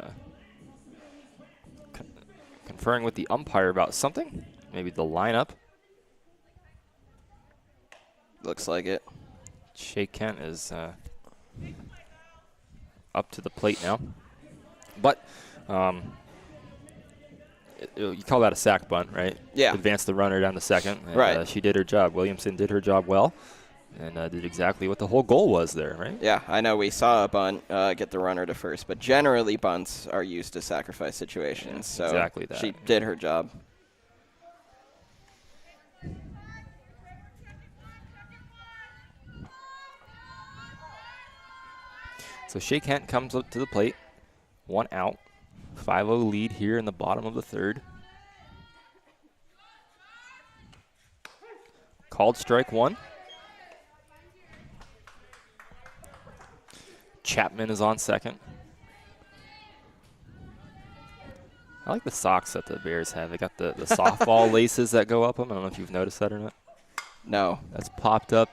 conferring with the umpire about something. Maybe the lineup. Looks like it. Shea Kent is up to the plate now. But you call that a sac bunt, right? Yeah. Advance the runner down to second. And, right. She did her job. Williamson did her job well and did exactly what the whole goal was there, right? Yeah, I know we saw a bunt get the runner to first, but generally bunts are used to sacrifice situations. Yeah, so exactly that. She did her job. So Shea Kent comes up to the plate. 1 out. 5-0 lead here in the bottom of the third. Called strike 1. Chapman is on second. I like the socks that the Bears have. They got the softball laces that go up them. I don't know if you've noticed that or not. No. That's popped up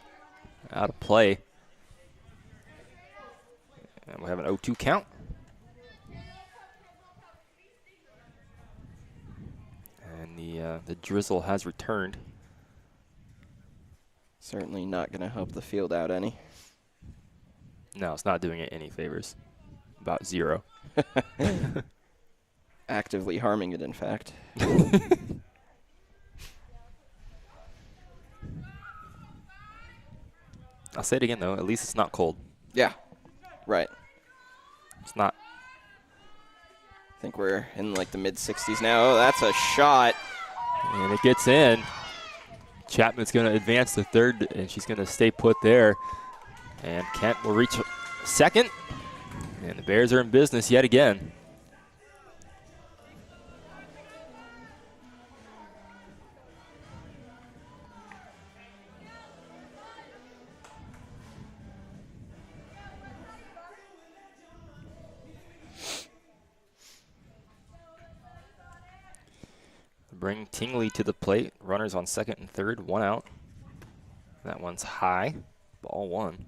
out of play. And we have an 0-2 count. And the drizzle has returned. Certainly not going to help the field out any. No, it's not doing it any favors. About 0. Actively harming it, in fact. I'll say it again, though. At least it's not cold. Yeah. Right. It's not. I think we're in like the mid-60s now. Oh, that's a shot. And it gets in. Chapman's going to advance to third, and she's going to stay put there. And Kent will reach second. And the Bears are in business yet again. Bring Tingley to the plate. Runners on second and third, 1 out. That one's high. Ball 1.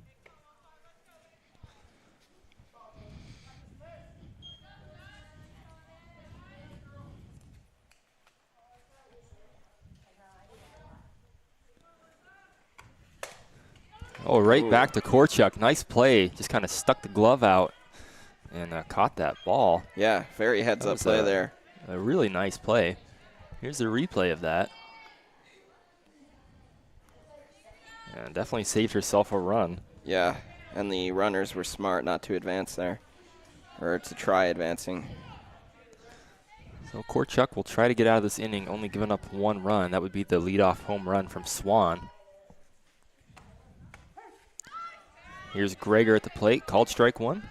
Oh, right back to Korchuk. Nice play. Just kind of stuck the glove out and caught that ball. Yeah, very heads-up play there. A really nice play. Here's the replay of that. And definitely saved herself a run. Yeah, and the runners were smart not to advance there, or to try advancing. So Korchuk will try to get out of this inning, only giving up 1 run. That would be the leadoff home run from Swan. Here's Greger at the plate, called strike 1.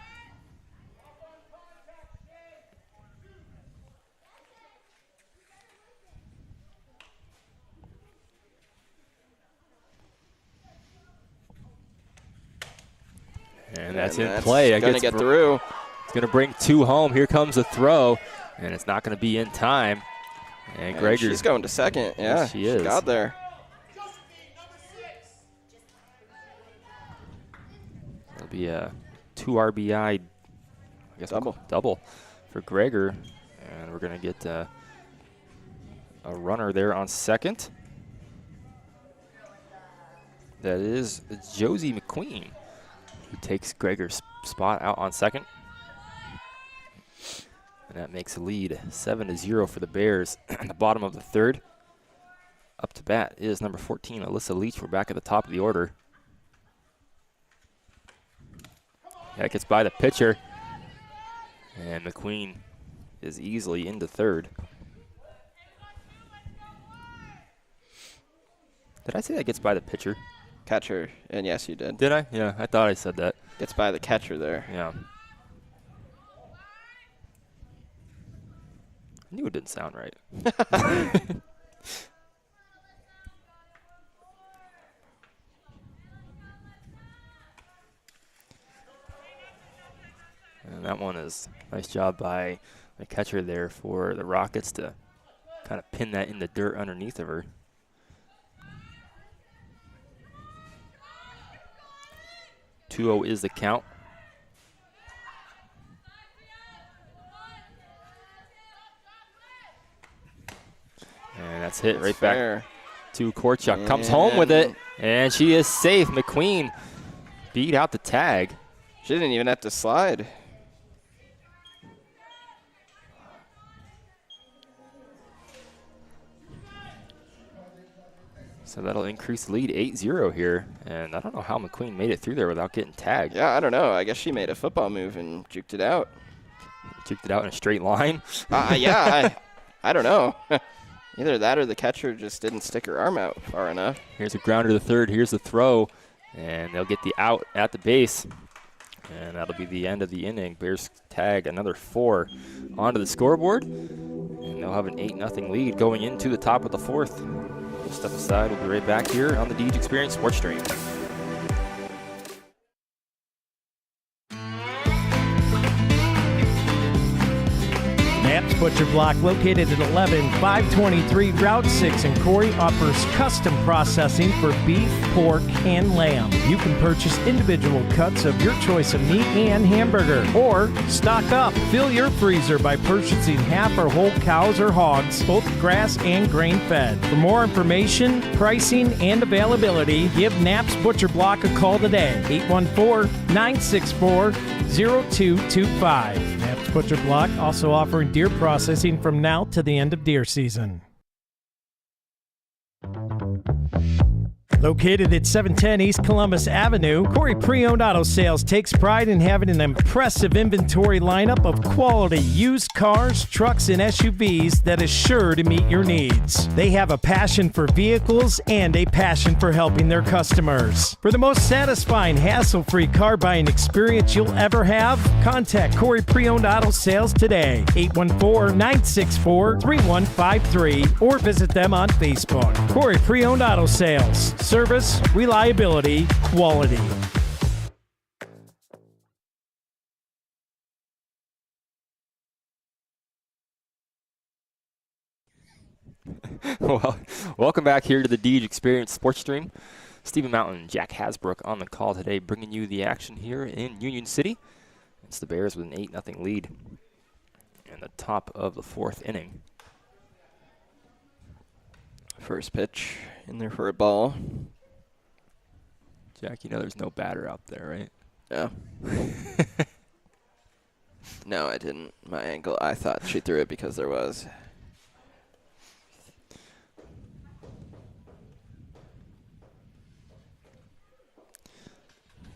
And that's in play. It's going to get through. It's going to bring 2 home. Here comes the throw, and it's not going to be in time. And Greger. She's going to second. Yeah, yes, she is. Got there. It'll be a 2 RBI, I guess double for Greger. And we're going to get a runner there on second. That is Josie McQueen, who takes Greger's spot out on second. And that makes a lead 7-0 for the Bears in the bottom of the third. Up to bat is number 14, Alyssa Leach. We're back at the top of the order. That gets by the pitcher. And McQueen is easily into third. Did I say that gets by the pitcher? Catcher, and yes, you did. Did I? Yeah, I thought I said that. Gets by the catcher there. Yeah. I knew it didn't sound right. And that one is nice job by the catcher there for the Rockets to kind of pin that in the dirt underneath of her. .20 is the count. That's hit right fair. back to Korchuk. Comes home with it, and she is safe. McQueen beat out the tag. She didn't even have to slide. So that'll increase the lead 8-0 here. And I don't know how McQueen made it through there without getting tagged. Yeah, I don't know. I guess she made a football move and juked it out. Juked it out in a straight line. Yeah, I don't know. Either that or the catcher just didn't stick her arm out far enough. Here's a grounder to the third. Here's the throw. And they'll get the out at the base. And that'll be the end of the inning. Bears tag another 4 onto the scoreboard. And they'll have an 8-0 lead going into the top of the 4th. We'll step aside. We'll be right back here on the Deej Experience Sports Stream. Knapp's Butcher Block, located at 11523 Route 6 in Corey, offers custom processing for beef, pork, and lamb. You can purchase individual cuts of your choice of meat and hamburger, or stock up. Fill your freezer by purchasing half or whole cows or hogs, both grass and grain-fed. For more information, pricing, and availability, give Knapp's Butcher Block a call today, 814-964-0225. Knapp's Butcher Block also offering deer processing from now to the end of deer season. Located at 710 East Columbus Avenue, Corey Pre-Owned Auto Sales takes pride in having an impressive inventory lineup of quality used cars, trucks, and SUVs that is sure to meet your needs. They have a passion for vehicles and a passion for helping their customers. For the most satisfying, hassle-free car buying experience you'll ever have, contact Corey Pre-Owned Auto Sales today, 814-964-3153, or visit them on Facebook. Corey Pre-Owned Auto Sales. Service, reliability, quality. Well, welcome back here to the Deej Experience Sports Stream. Stephen Mountain, Jack Hasbrook on the call today, bringing you the action here in Union City. It's the Bears with an 8-0 lead in the top of the 4th inning. First pitch in there for a ball. Jack, you know there's no batter out there, right? No. No, I didn't. My angle, I thought she threw it because there was.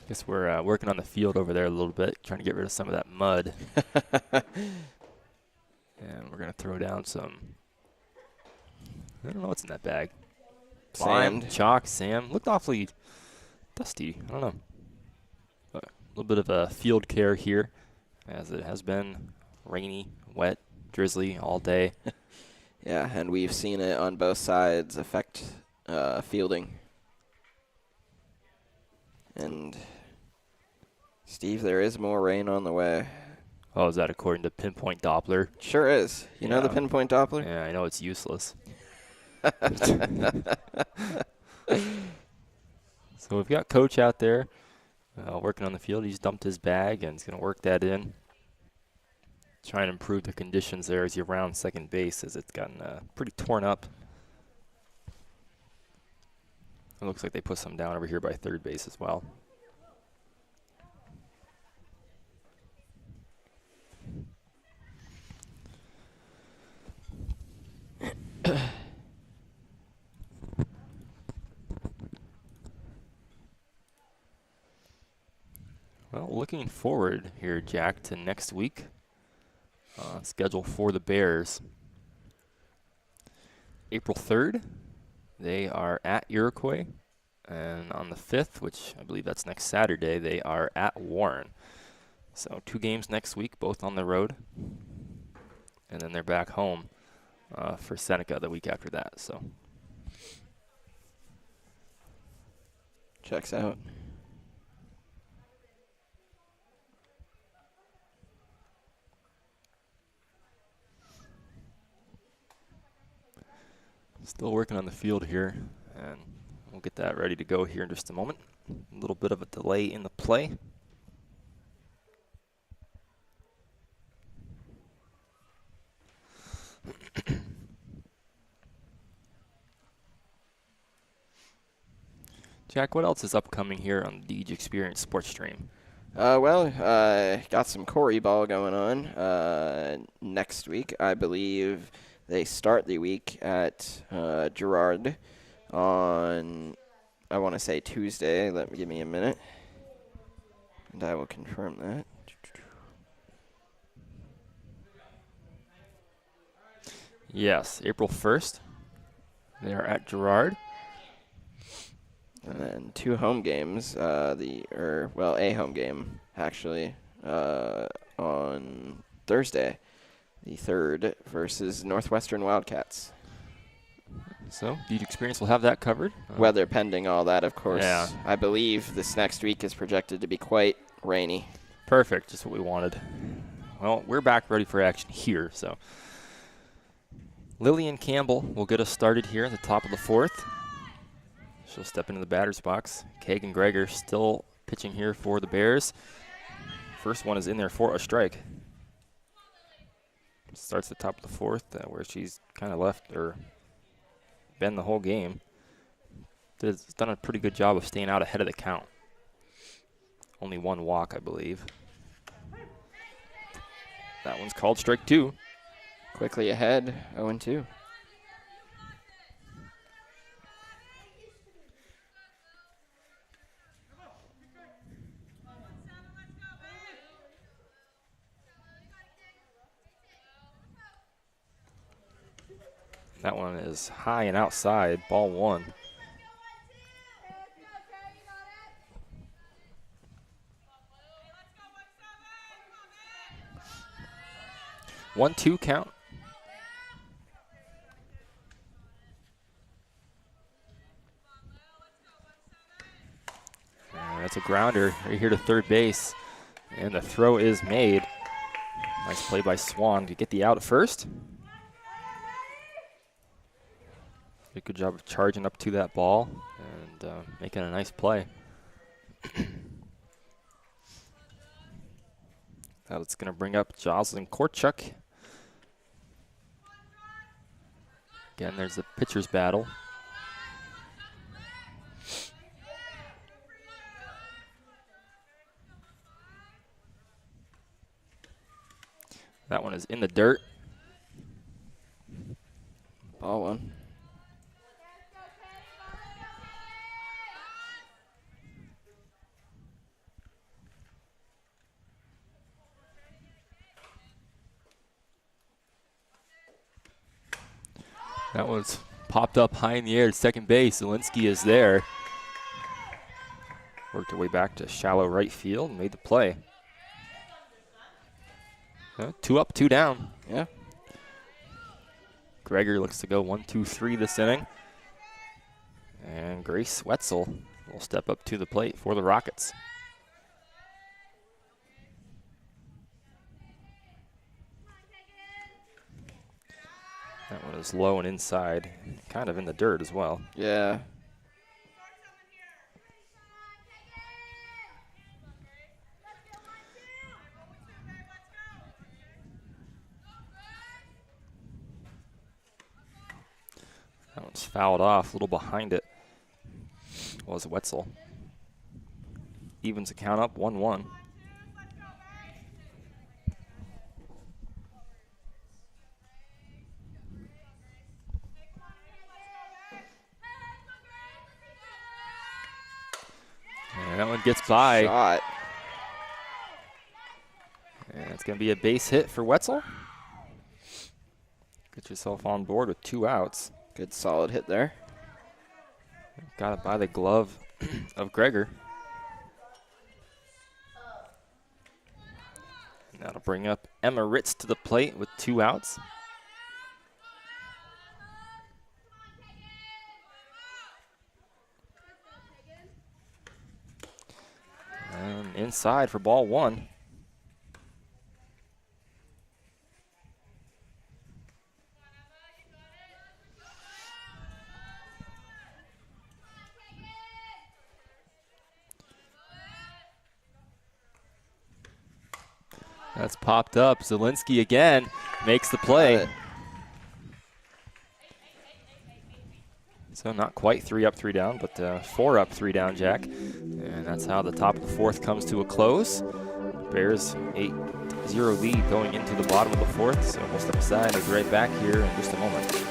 Guess we're working on the field over there a little bit, trying to get rid of some of that mud. And we're going to throw down some, I don't know what's in that bag. Lime, Sand. chalk, sand. Looked awfully dusty. I don't know. But a little bit of a field care here, as it has been rainy, wet, drizzly all day. Yeah, and we've seen it on both sides affect fielding. And, Steve, there is more rain on the way. Oh, is that according to Pinpoint Doppler? Sure is. You know the Pinpoint Doppler? Yeah, I know it's useless. So we've got Coach out there working on the field. He's dumped his bag and he's going to work that in. Trying to improve the conditions there as he rounds second base, as it's gotten pretty torn up. It looks like they put some down over here by third base as well. Well, looking forward here, Jack, to next week. Schedule for the Bears. April 3rd, they are at Iroquois. And on the 5th, which I believe that's next Saturday, they are at Warren. So 2 games next week, both on the road. And then they're back home for Seneca the week after that. So Checks out. still working on the field here, and we'll get that ready to go here in just a moment. A little bit of a delay in the play. Jack, what else is upcoming here on the Deej Experience Sports Stream? Got some Corey ball going on next week. I believe they start the week at Girard on, I want to say Tuesday. Give me a minute, and I will confirm that. Yes, April 1st. They are at Girard. And then 2 home games, a home game, actually, on Thursday, the 3rd, versus Northwestern Wildcats. So, Deej Experience will have that covered. Weather pending all that, of course. Yeah. I believe this next week is projected to be quite rainy. Perfect, just what we wanted. Well, we're back ready for action here, so. Lillian Campbell will get us started here at the top of the 4th. She'll step into the batter's box. Kagan Greger still pitching here for the Bears. First one is in there for a strike. Starts at the top of the 4th, where she's kind of left or been the whole game. Has done a pretty good job of staying out ahead of the count. Only 1 walk, I believe. That one's called strike 2. Quickly ahead, 0-2. That one is high and outside, ball 1. One, 2 count. That's a grounder right here to third base. And the throw is made. Nice play by Swan to get the out at first. Did a good job of charging up to that ball and making a nice play. Now it's going to bring up Jocelyn Korchuk. Again, there's the pitcher's battle. That one is in the dirt. Ball 1. That one's popped up high in the air at second base. Zielinski is there. Worked her way back to shallow right field and made the play. 2 up, 2 down. Yeah. Greger looks to go 1, 2, 3 this inning. And Grace Wetzel will step up to the plate for the Rockets. That one is low and inside, kind of in the dirt as well. Yeah. That one's fouled off, a little behind it was Wetzel. Evens the count up, 1-1. And that one gets by. Shot. And it's going to be a base hit for Wetzel. Get yourself on board with 2 outs. Good solid hit there. Got it by the glove of Greger. And that'll bring up Emma Ritz to the plate with 2 outs. And inside for ball 1. That's popped up. Zielinski again makes the play. So not quite 3 up, 3 down, but 4 up, 3 down, Jack. And that's how the top of the 4th comes to a close. Bears 8-0 lead going into the bottom of the 4th. So we'll step aside and be right back here in just a moment.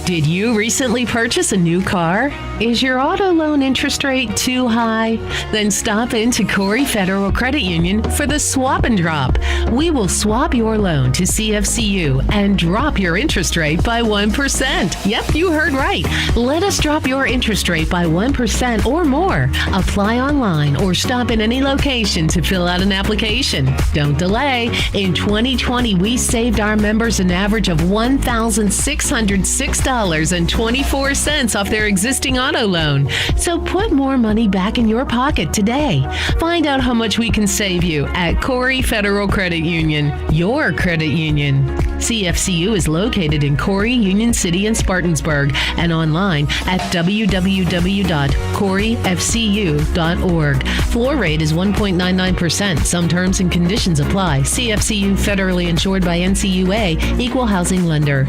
Did you recently purchase a new car? Is your auto loan interest rate too high? Then stop into Corey Federal Credit Union for the swap and drop. We will swap your loan to CFCU and drop your interest rate by 1%. Yep, you heard right. Let us drop your interest rate by 1% or more. Apply online or stop in any location to fill out an application. Don't delay. In 2020, we saved our members an average of $1,606.24 off their existing auto loan. So put more money back in your pocket today. Find out how much we can save you at Corey Federal Credit Union, your credit union. CFCU is located in Corey, Union City, and Spartansburg, and online at www.coreyfcu.org. Floor rate is 1.99%. Some terms and conditions apply. CFCU federally insured by NCUA, equal housing lender.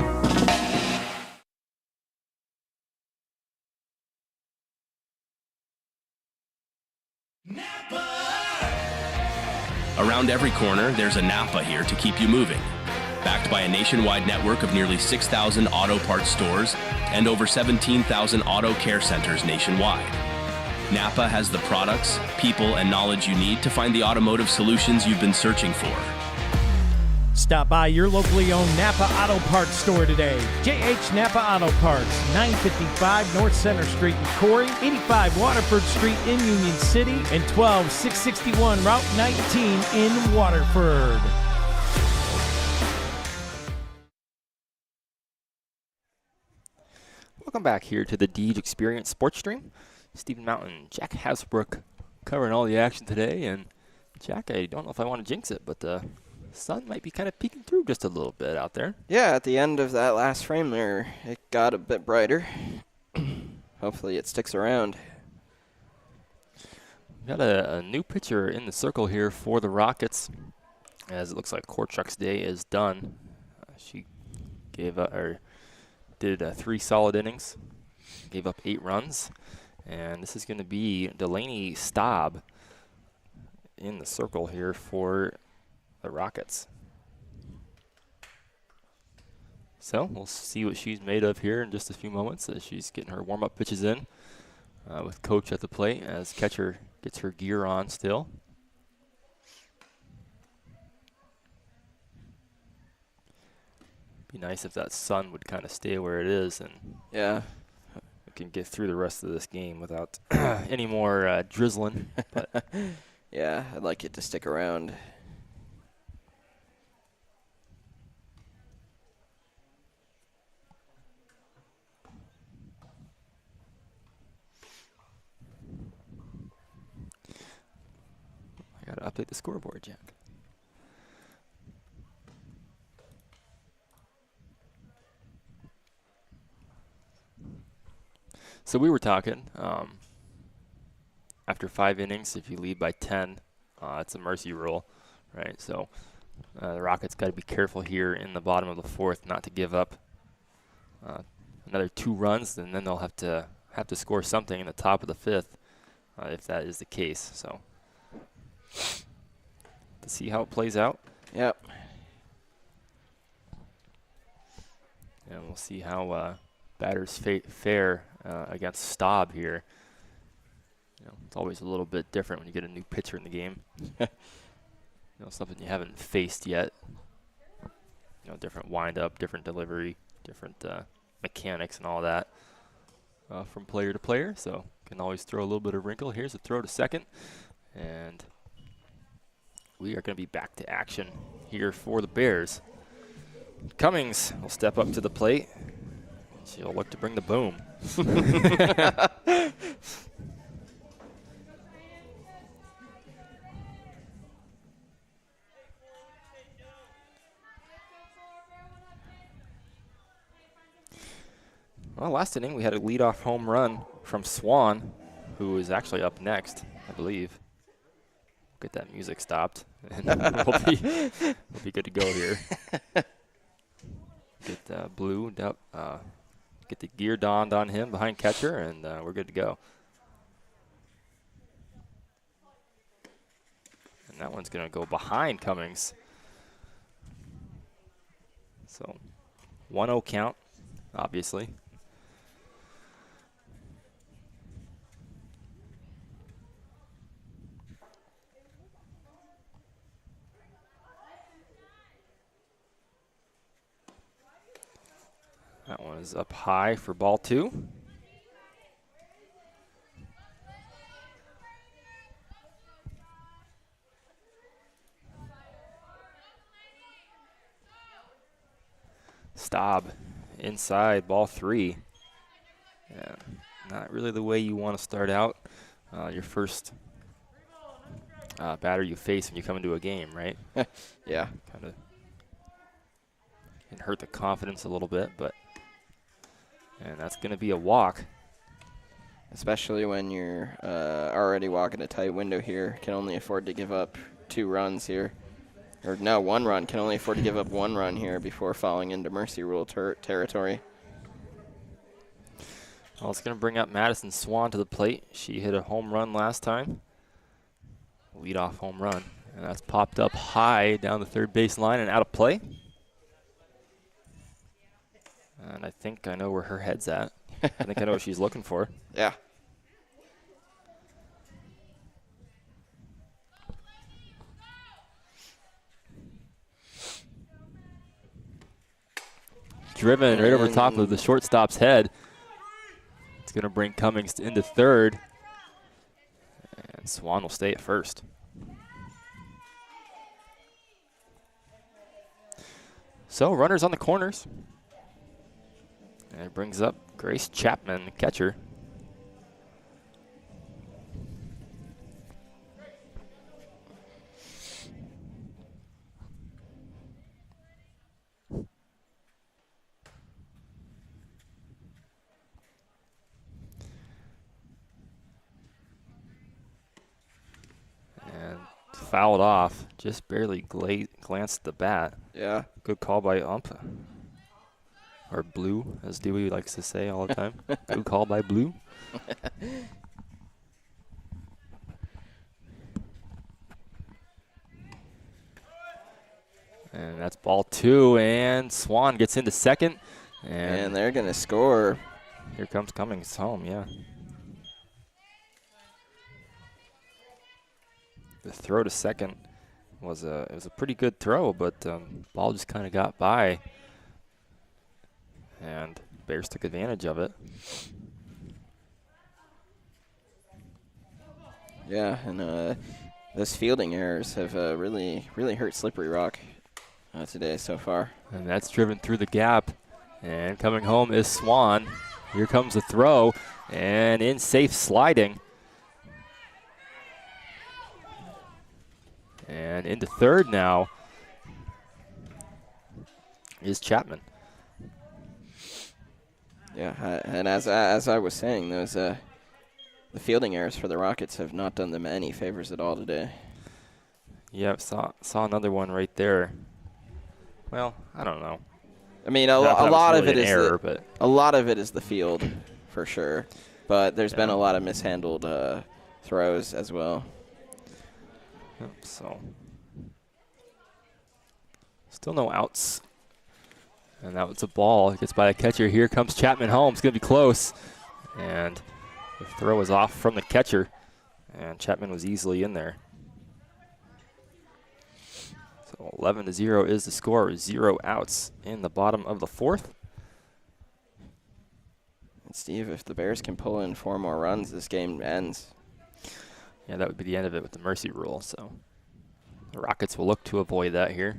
Around every corner, there's a Napa here to keep you moving. Backed by a nationwide network of nearly 6,000 auto parts stores and over 17,000 auto care centers nationwide. Napa has the products, people, and knowledge you need to find the automotive solutions you've been searching for. Stop by your locally owned Napa Auto Parts store today. JH Napa Auto Parts, 955 North Center Street in Corey, 85 Waterford Street in Union City, and 12661 Route 19 in Waterford. Welcome back here to the Deej Experience Sports Stream. Stephen Mountain, Jack Hasbrook covering all the action today. And Jack, I don't know if I want to jinx it, but the sun might be kind of peeking through just a little bit out there. Yeah, at the end of that last frame there, it got a bit brighter. Hopefully it sticks around. Got a new pitcher in the circle here for the Rockets, as it looks like Korchuk's day is done. She gave did 3 solid innings, gave up 8 runs, and this is going to be Delaney Staub in the circle here for the Rockets. So we'll see what she's made of here in just a few moments as she's getting her warm-up pitches in with Coach at the plate as catcher gets her gear on still. Be nice if that sun would kind of stay where it is and Yeah. we can get through the rest of this game without any more drizzling. But Yeah, I'd like it to stick around. I gotta update the scoreboard, Jack. So we were talking, after 5 innings, if you lead by 10, it's a mercy rule, right? So the Rockets got to be careful here in the bottom of the 4th not to give up another 2 runs, and then they'll have to score something in the top of the 5th if that is the case. So to see how it plays out. Yep. And we'll see how batters fare against Staub here. You know, it's always a little bit different when you get a new pitcher in the game. Something you haven't faced yet. Different wind-up, different delivery, different mechanics and all that from player to player. So can always throw a little bit of wrinkle. Here's a throw to second. And we are going to be back to action here for the Bears. Cummings will step up to the plate. She'll look to bring the boom. Well, last inning we had a leadoff home run from Swan, who is actually up next, I believe. Get that music stopped, and we'll be good to go here. Get Blue, get the gear donned on him behind catcher, and we're good to go. And that one's going to go behind Cummings. So 1-0 count, obviously. That one is up high for ball 2. Staub inside, ball 3. Yeah, not really the way you want to start out your first batter you face when you come into a game, right? Yeah. Kind of can hurt the confidence a little bit, and that's going to be a walk. Especially when you're already walking a tight window here. Can only afford to give up 2 runs here. Or no, 1 run. Can only afford to give up 1 run here before falling into mercy rule territory. Well, it's going to bring up Madison Swan to the plate. She hit a home run last time. Leadoff home run. And that's popped up high down the third base line and out of play. And I think I know where her head's at. I think I know what she's looking for. Yeah. Driven right over top of the shortstop's head. It's going to bring Cummings into third. And Swan will stay at first. So runners on the corners. And it brings up Grace Chapman, the catcher. And fouled off, just barely glanced at the bat. Yeah. Good call by ump. Or Blue, as Dewey likes to say all the time. Good call by Blue. And that's ball 2, and Swan gets into second. And they're going to score. Here comes Cummings home, yeah. The throw to second was it was a pretty good throw, but ball just kind of got by. And Bears took advantage of it. Yeah, and those fielding errors have really hurt Slippery Rock today so far. And that's driven through the gap. And coming home is Swan. Here comes the throw. And in safe sliding. And into third now is Chapman. Yeah, and as I was saying, those the fielding errors for the Rockets have not done them any favors at all today. Yeah, saw another one right there. Well, I don't know. I mean, a lot of it is error, but a lot of it is the field, for sure. But there's been a lot of mishandled throws as well. Yep, so still no outs. And that was a ball. It gets by the catcher. Here comes Chapman home. It's going to be close. And the throw is off from the catcher. And Chapman was easily in there. So 11-0 is the score. 0 outs in the bottom of the 4th. And Steve, if the Bears can pull in 4 more runs, this game ends. Yeah, that would be the end of it with the mercy rule. So the Rockets will look to avoid that here.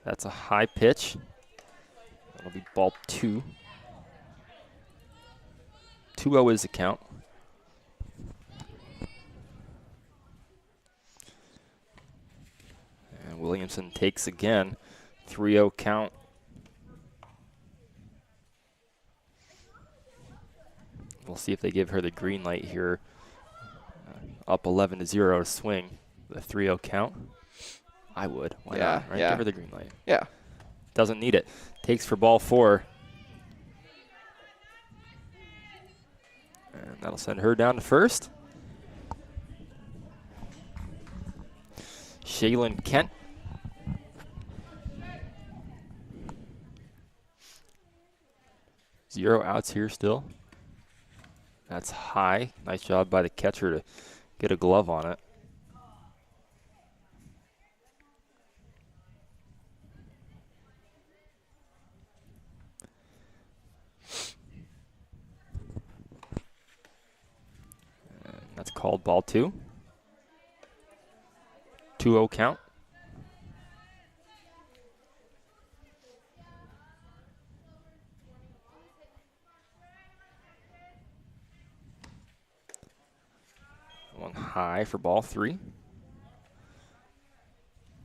That's a high pitch. That'll be ball 2. 2-0 is the count. And Williamson takes again. 3-0 count. We'll see if they give her the green light here. Up 11-0 to swing. The 3-0 count. I would. Why not? Right? Yeah. Give her the green light. Yeah. doesn't need it. Takes for ball 4. And that'll send her down to first. Shaylin Kent. Zero outs here still. That's high. Nice job by the catcher to get a glove on it. And that's called ball 2. 2-0 count. One high for ball 3.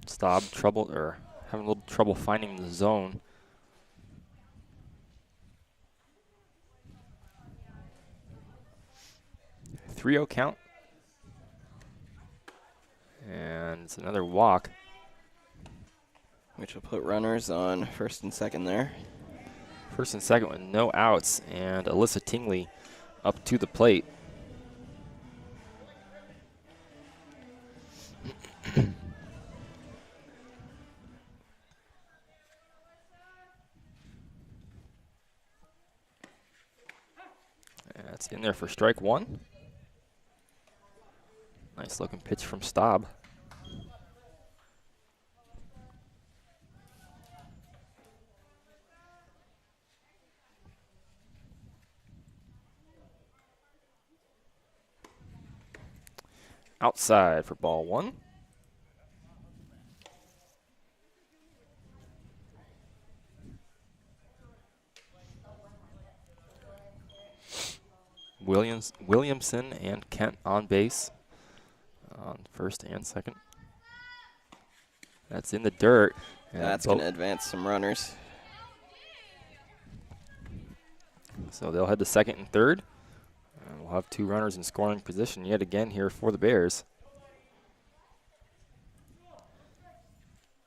Staub having a little trouble finding the zone. .30 count. And it's another walk. Which will put runners on first and second there. First and second with no outs, and Alyssa Tingley up to the plate. That's in there for strike 1. Nice looking pitch from Staub. Outside for ball 1. Williamson and Kent on base on first and second. That's in the dirt. That's going to advance some runners. So they'll head to second and third. And we'll have 2 runners in scoring position yet again here for the Bears.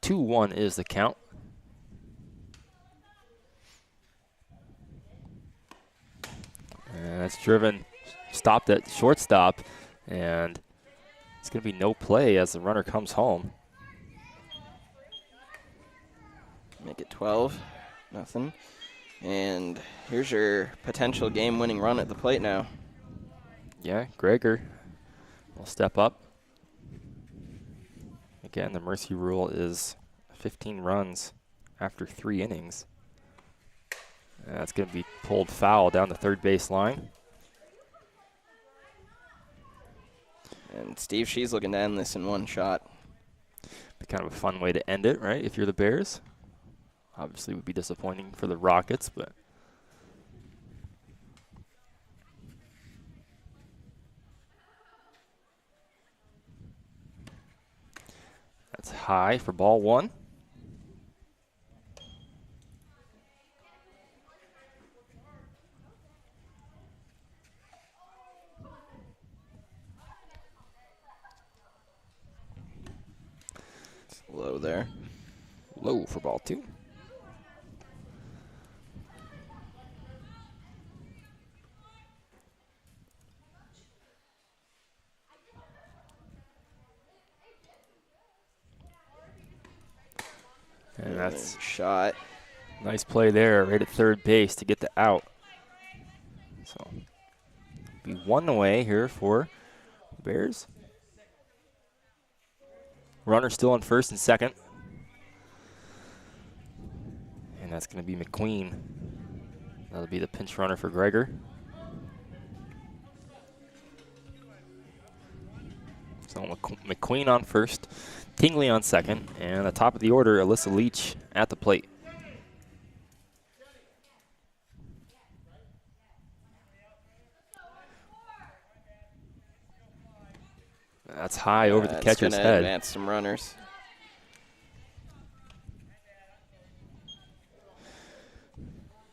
2-1 is the count. And that's driven, stopped at shortstop, and it's going to be no play as the runner comes home. Make it 12, nothing. And here's your potential game-winning run at the plate now. Yeah, Gregor will step up. Again, the mercy rule is 15 runs after 3 innings. That's going to be pulled foul down the third base line. And Steve, she's looking to end this in one shot. Be kind of a fun way to end it, right, if you're the Bears. Obviously, it would be disappointing for the Rockets, but that's high for ball 1. It's low there. Low for ball 2. And that's shot. Nice play there, right at third base to get the out. So, be 1 away here for the Bears. Runner still on first and second. And that's going to be McQueen. That'll be the pinch runner for Gregor. So McQueen on first, Tingley on second, and the top of the order, Alyssa Leach at the plate. That's high over the catcher's head. Advance some runners.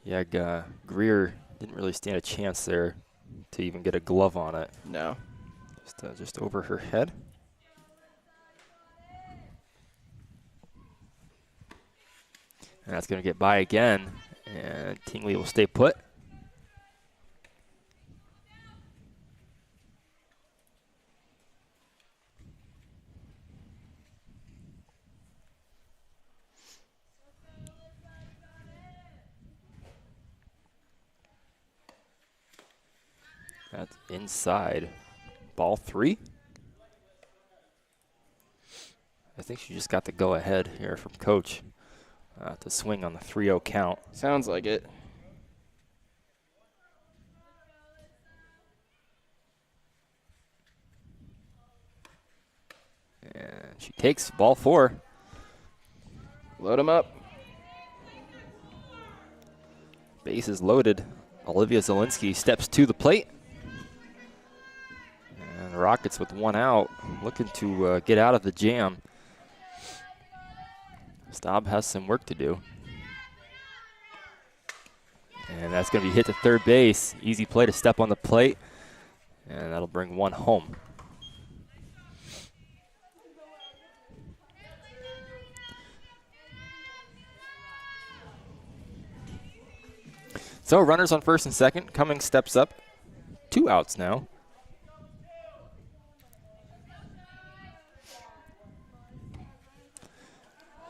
Yeah, Greer didn't really stand a chance there to even get a glove on it. No. Just over her head. And that's going to get by again. And Tingley will stay put. That's inside. Ball 3. I think she just got the go-ahead here from Coach to swing on the 3-0 count. Sounds like it. And she takes ball 4. Load them up. Base is loaded. Olivia Zielinski steps to the plate. And the Rockets with 1 out, looking to get out of the jam. Staub has some work to do. And that's going to be hit to third base. Easy play to step on the plate. And that'll bring 1 home. So runners on first and second. Cummings steps up. 2 outs now.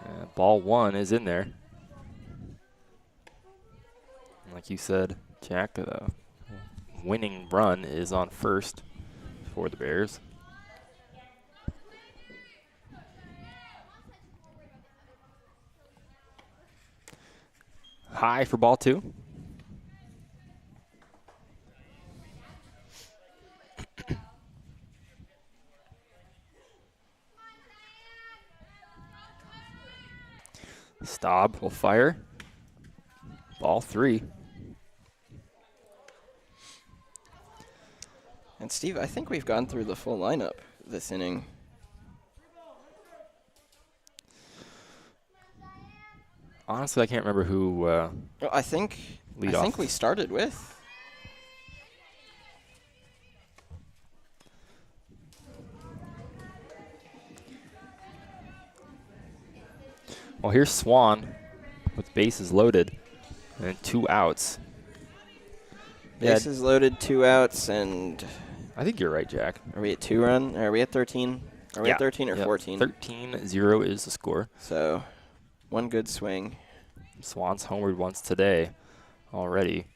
And ball 1 is in there. Like you said, Jack, the winning run is on first for the Bears. High for ball 2. Staub will fire. Ball 3. And Steve, I think we've gone through the full lineup this inning. Honestly, I can't remember who Well, I think off. we started with. Well, here's Swan with bases loaded and 2 outs. Bases loaded, 2 outs, and I think you're right, Jack. are we at 2 run? Are we at 13? Are we at 13 or 14? 13-0 is the score. So 1 good swing. Swan's homered once today already.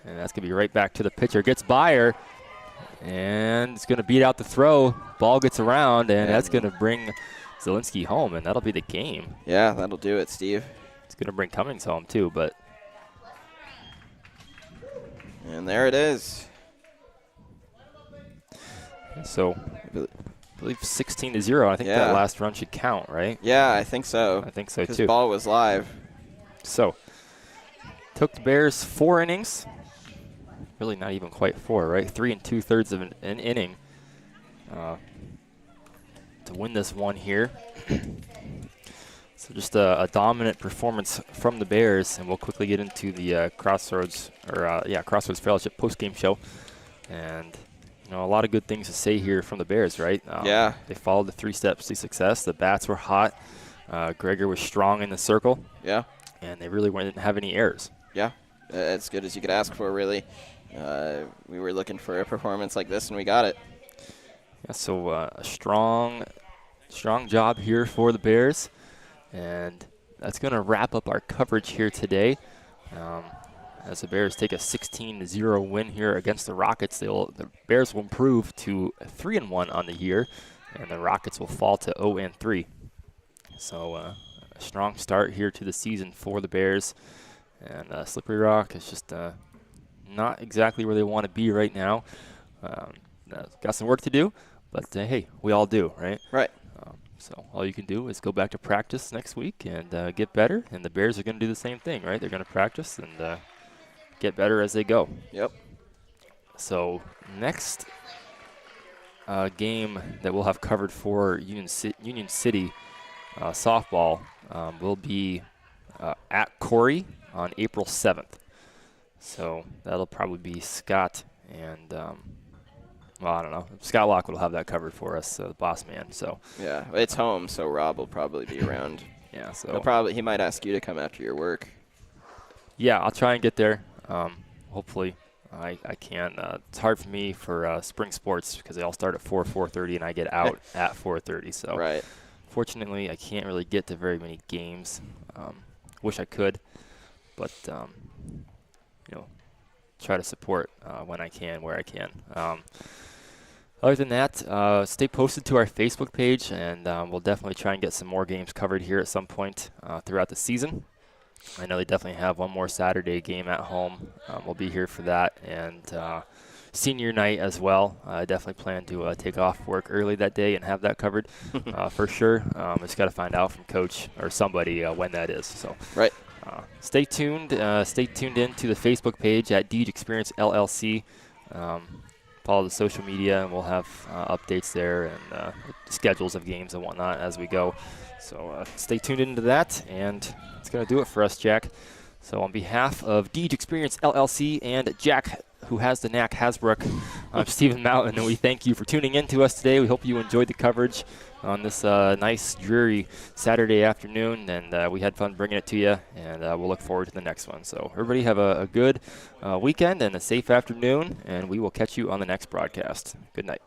And that's going to be right back to the pitcher. Gets by her, and it's going to beat out the throw. Ball gets around, and that's going to bring Zielinski home, and that'll be the game. Yeah, that'll do it, Steve. It's going to bring Cummings home, too, but And there it is. so I believe 16-0. I think Yeah. that last run should count, right? Yeah, I think so. I think so, Because too. ball was live. So, took the Bears 4 innings. Really not even quite 4, right? 3 2/3 of an inning to win this one here. So just a dominant performance from the Bears, and we'll quickly get into the Crossroads Fellowship postgame show. And a lot of good things to say here from the Bears, right? Yeah. They followed the 3 steps to success. The bats were hot. Gregor was strong in the circle. Yeah. And they really didn't have any errors. Yeah. As good as you could ask for, really. We were looking for a performance like this, and we got it. Yeah, so a strong job here for the Bears. And that's going to wrap up our coverage here today. As the Bears take a 16-0 win here against the Rockets, the Bears will improve to 3-1 on the year, and the Rockets will fall to 0-3. So a strong start here to the season for the Bears. And Slippery Rock is just not exactly where they want to be right now. Got some work to do, but hey, we all do, right? Right. So all you can do is go back to practice next week and get better. And the Bears are going to do the same thing, right? They're going to practice and get better as they go. Yep. So next game that we'll have covered for Union City softball will be at Corey on April 7th. So that'll probably be Scott and well, I don't know. Scott Lockwood will have that covered for us, the boss man. So Yeah, it's home, so Rob will probably be around. Yeah, so He might ask you to come after your work. yeah, I'll try and get there. Hopefully, I can. It's hard for me for spring sports because they all start at 4:30, and I get out at 4:30. So Right. fortunately, I can't really get to very many games. Wish I could, but try to support when I can, where I can. Other than that, stay posted to our Facebook page, and we'll definitely try and get some more games covered here at some point throughout the season. I know they definitely have one more Saturday game at home. We'll be here for that, and senior night as well. I definitely plan to take off work early that day and have that covered for sure. Just got to find out from Coach or somebody when that is. So Right. stay tuned. Stay tuned in to the Facebook page at Deej Experience LLC. Follow the social media, and we'll have updates there and schedules of games and whatnot as we go. So stay tuned into that, and it's going to do it for us, Jack. So on behalf of Deej Experience LLC and Jack, who has the knack, Hasbrook, I'm Stephen Mountain, and we thank you for tuning in to us today. We hope you enjoyed the coverage on this nice, dreary Saturday afternoon, and we had fun bringing it to you, and we'll look forward to the next one. So everybody have a good weekend and a safe afternoon, and we will catch you on the next broadcast. Good night.